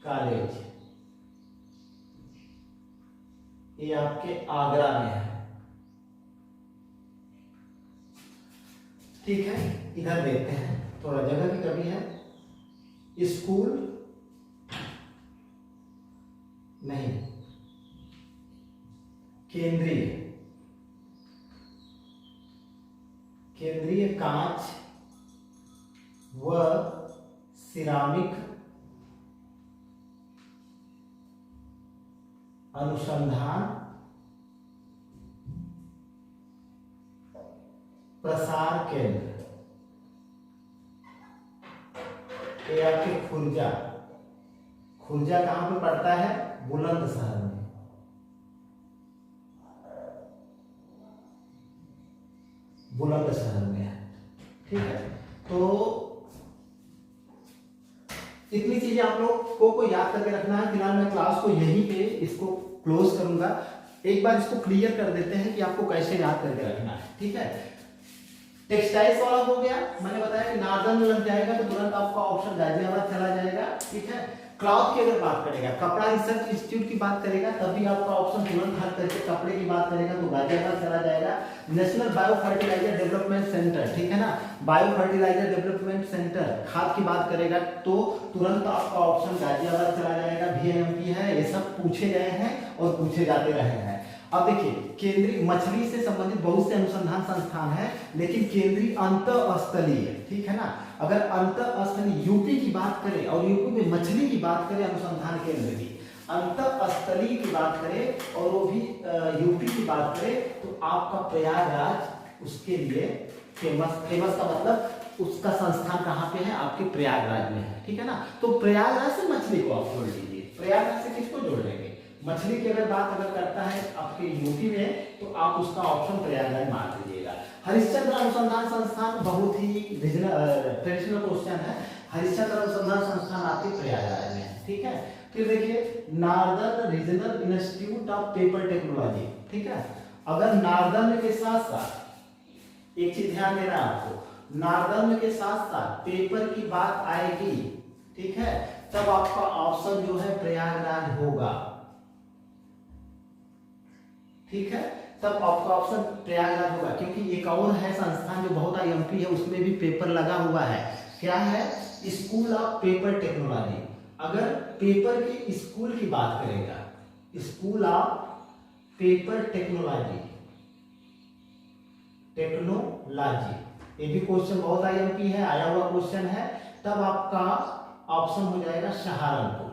कॉलेज, ये आपके आगरा में है, ठीक है। इधर देखते हैं, थोड़ा जगह की कमी है। स्कूल नहीं, केंद्रीय कांच व सिरामिक अनुसंधान प्रसार केंद्र, ये आपके खुर्जा कहां पे पड़ता है, बुलंदशहर में, बुलंदशहर में है, ठीक है। तो इतनी चीजें आप लोग को याद करके रखना है। फिलहाल मैं क्लास को यहीं पे इसको क्लोज करूंगा। एक बार इसको क्लियर कर देते हैं कि आपको कैसे याद करके रखना है, ठीक है। टेक्सटाइल्स वाला हो गया, मैंने बताया कि नार्दर्न में लग जाएगा तो तुरंत आपका ऑप्शन गाजियाबाद चला जाएगा, ठीक है। क्लॉथ की अगर बात करेगा, कपड़ा रिसर्च इंस्टीट्यूट की बात करेगा, तब भी आपका ऑप्शन तुरंत हट करके कपड़े की बात करेगा तो गाजियाबाद चला जाएगा। National bio fertiliser development centre, ठीक है ना, बायो फर्टिलाइजर डेवलपमेंट सेंटर खाद की बात करेगा तो तुरंत आपका ऑप्शन गाजियाबाद चला जाएगा। VIMP है, ये सब पूछे गए हैं और पूछे जाते रहे हैं। अब देखिए, केंद्रीय मछली से संबंधित बहुत से अनुसंधान संस्थान है, लेकिन केंद्रीय अंतःस्थलीय, ठीक है ना, अगर अंतःस्थलीय यूपी की बात करें और यूपी में मछली की बात करें अनुसंधान केंद्र की, अंतःस्थलीय की बात करें और वो भी यूपी की बात करें तो आपका प्रयागराज उसके लिए फेमस का मतलब उसका संस्थान कहाँ पे है, आपके प्रयागराज में है, ठीक है ना। तो प्रयागराज से मछली को आप जोड़ लीजिए, प्रयागराज से किसको जोड़ लेंगे, मछली की अगर बात करता है आपके यूपी में तो आप उसका ऑप्शन प्रयागराज मान लीजिएगा। हरिश्चंद्र अनुसंधान संस्थान बहुत ही ट्रेडिशनल क्वेश्चन है, हरिश्चंद्र अनुसंधान संस्थान आपके प्रयागराज में है, ठीक है। फिर देखिए northern regional institute of paper technology, ठीक है। अगर नार्दर्न के साथ साथ एक चीज ध्यान देना है आपको, नार्दर्न के साथ साथ पेपर की बात आएगी, ठीक है, तब आपका ऑप्शन जो है प्रयागराज होगा, ठीक है, तब आपका ऑप्शन प्रयागराज होगा। क्योंकि एक और है संस्थान जो बहुत IMP है, उसमें भी पेपर लगा हुआ है, क्या है, स्कूल ऑफ पेपर टेक्नोलॉजी। अगर पेपर के स्कूल की बात करेगा, स्कूल ऑफ पेपर टेक्नोलॉजी, ये भी क्वेश्चन बहुत IMP है, आया हुआ क्वेश्चन है, तब आपका ऑप्शन हो जाएगा सहारनपुर,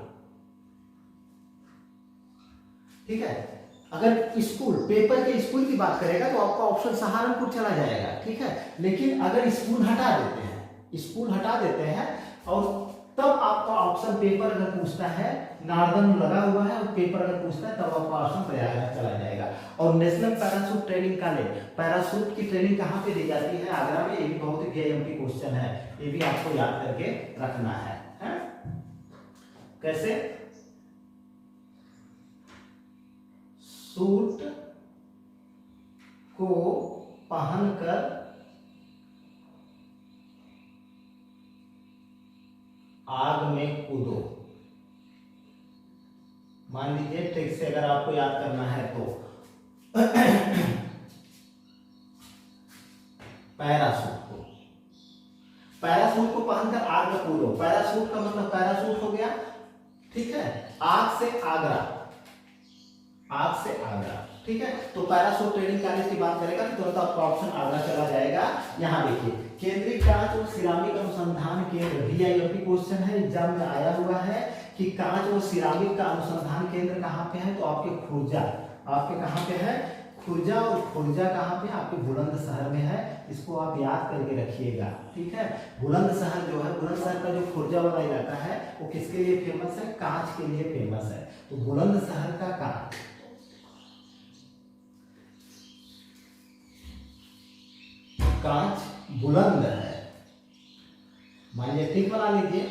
ठीक है। अगर स्कूल पेपर के स्कूल की बात करेगा तो आपका ऑप्शन सहारनपुर चला जाएगा, ठीक है। लेकिन अगर स्कूल हटा देते हैं और तब आपका ऑप्शन पेपर अगर पूछता है, नार्दर्न लगा हुआ है और पेपर अगर पूछता है तब आपका ऑप्शन प्रयागराज चला जाएगा। और national parachute training college, parachute की ट्रेनिंग कहाँ पे दी जाती है, आगरा में, ये भी बहुत ही VIMP क्वेश्चन है, ये भी आपको याद करके रखना है? कैसे, सूट को पहनकर आग में कूदो, मान लीजिए ट्रिक से अगर आपको याद करना है तो पैराशूट को पहनकर आग में कूदो, पैराशूट का मतलब पैराशूट हो गया, ठीक है, आग से आगरा, ठीक है। तो पैराशूट ट्रेनिंग कॉलेज की बात करेगा तो तुरंत आपका ऑप्शन आगरा चला जाएगा। यहाँ देखिए, केंद्रीय कांच और सिरामिक अनुसंधान केंद्र, VIMP क्वेश्चन है, एग्जाम में आया हुआ है कि कांच और सिरामिक का अनुसंधान केंद्र कहाँ पे है, तो आपके खुर्जा, आपके कहाँ पे है, खुर्जा, और खुर्जा कहाँ पे, आपके बुलंदशहर में है, इसको आप याद करके रखिएगा, ठीक है। बुलंदशहर जो है, बुलंदशहर का जो खुर्जा वाला इलाका है वो किसके लिए फेमस है, कांच के लिए फेमस है। तो बुलंदशहर का कांच, कांच बुलंद है, मान लीजिए ठीक बना लीजिए,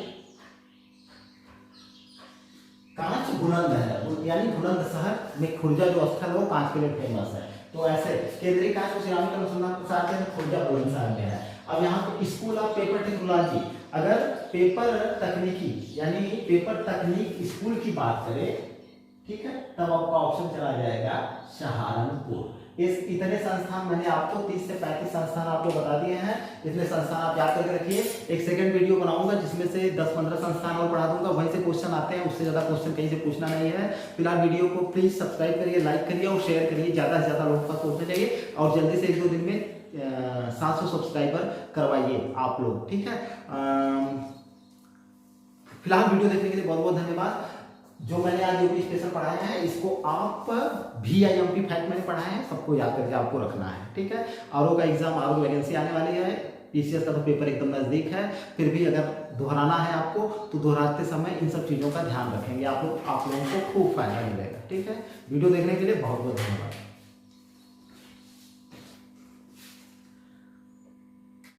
कांच बुलंद है, यानी बुलंदशहर में खुर्जा जो स्थल है वो कांच के लिए फेमस है। तो ऐसे केंद्रीय कांच और सिरामिक अनुसंधान प्रसार केंद्र खुर्जा बुलंदशहर में है। अब यहाँ पे स्कूल ऑफ पेपर टेक्नोलॉजी, अगर पेपर तकनीकी यानी पेपर तकनीक स्कूल की बात करें, ठीक है, तब आपका ऑप्शन चला जाएगा सहारनपुर। इस इतने संस्थान मैंने आपको 30 से 35 संस्थान आपको बता दिए हैं, इतने संस्थान आप याद करके रखिए। एक सेकंड वीडियो बनाऊंगा जिसमें से 10-15 संस्थान और पढ़ा दूंगा, वहीं से क्वेश्चन आते हैं, उससे ज्यादा क्वेश्चन कहीं से पूछना नहीं है। फिलहाल वीडियो को प्लीज सब्सक्राइब करिए, लाइक करिए और शेयर करिए, ज्यादा से ज्यादा लोगों तक पहुंचना चाहिए। और जल्दी से 1-2 दिन में 700 सब्सक्राइबर करवाइए आप लोग, ठीक है। फिलहाल वीडियो देखने के लिए बहुत बहुत धन्यवाद। जो मैंने आज यूपी स्पेशल पढ़ाया है इसको आप VIMP फैक्ट मैंने पढ़ाया है, सबको याद करके आपको रखना है, ठीक है। आरओ का एग्जाम, आरओ वैकेंसी आने वाली है, PCS का तो पेपर एकदम नजदीक है, फिर भी अगर दोहराना है आपको तो दोहराते समय इन सब चीजों का ध्यान रखेंगे आप लोगों को खूब फायदा मिलेगा, ठीक है। वीडियो देखने के लिए बहुत बहुत धन्यवाद।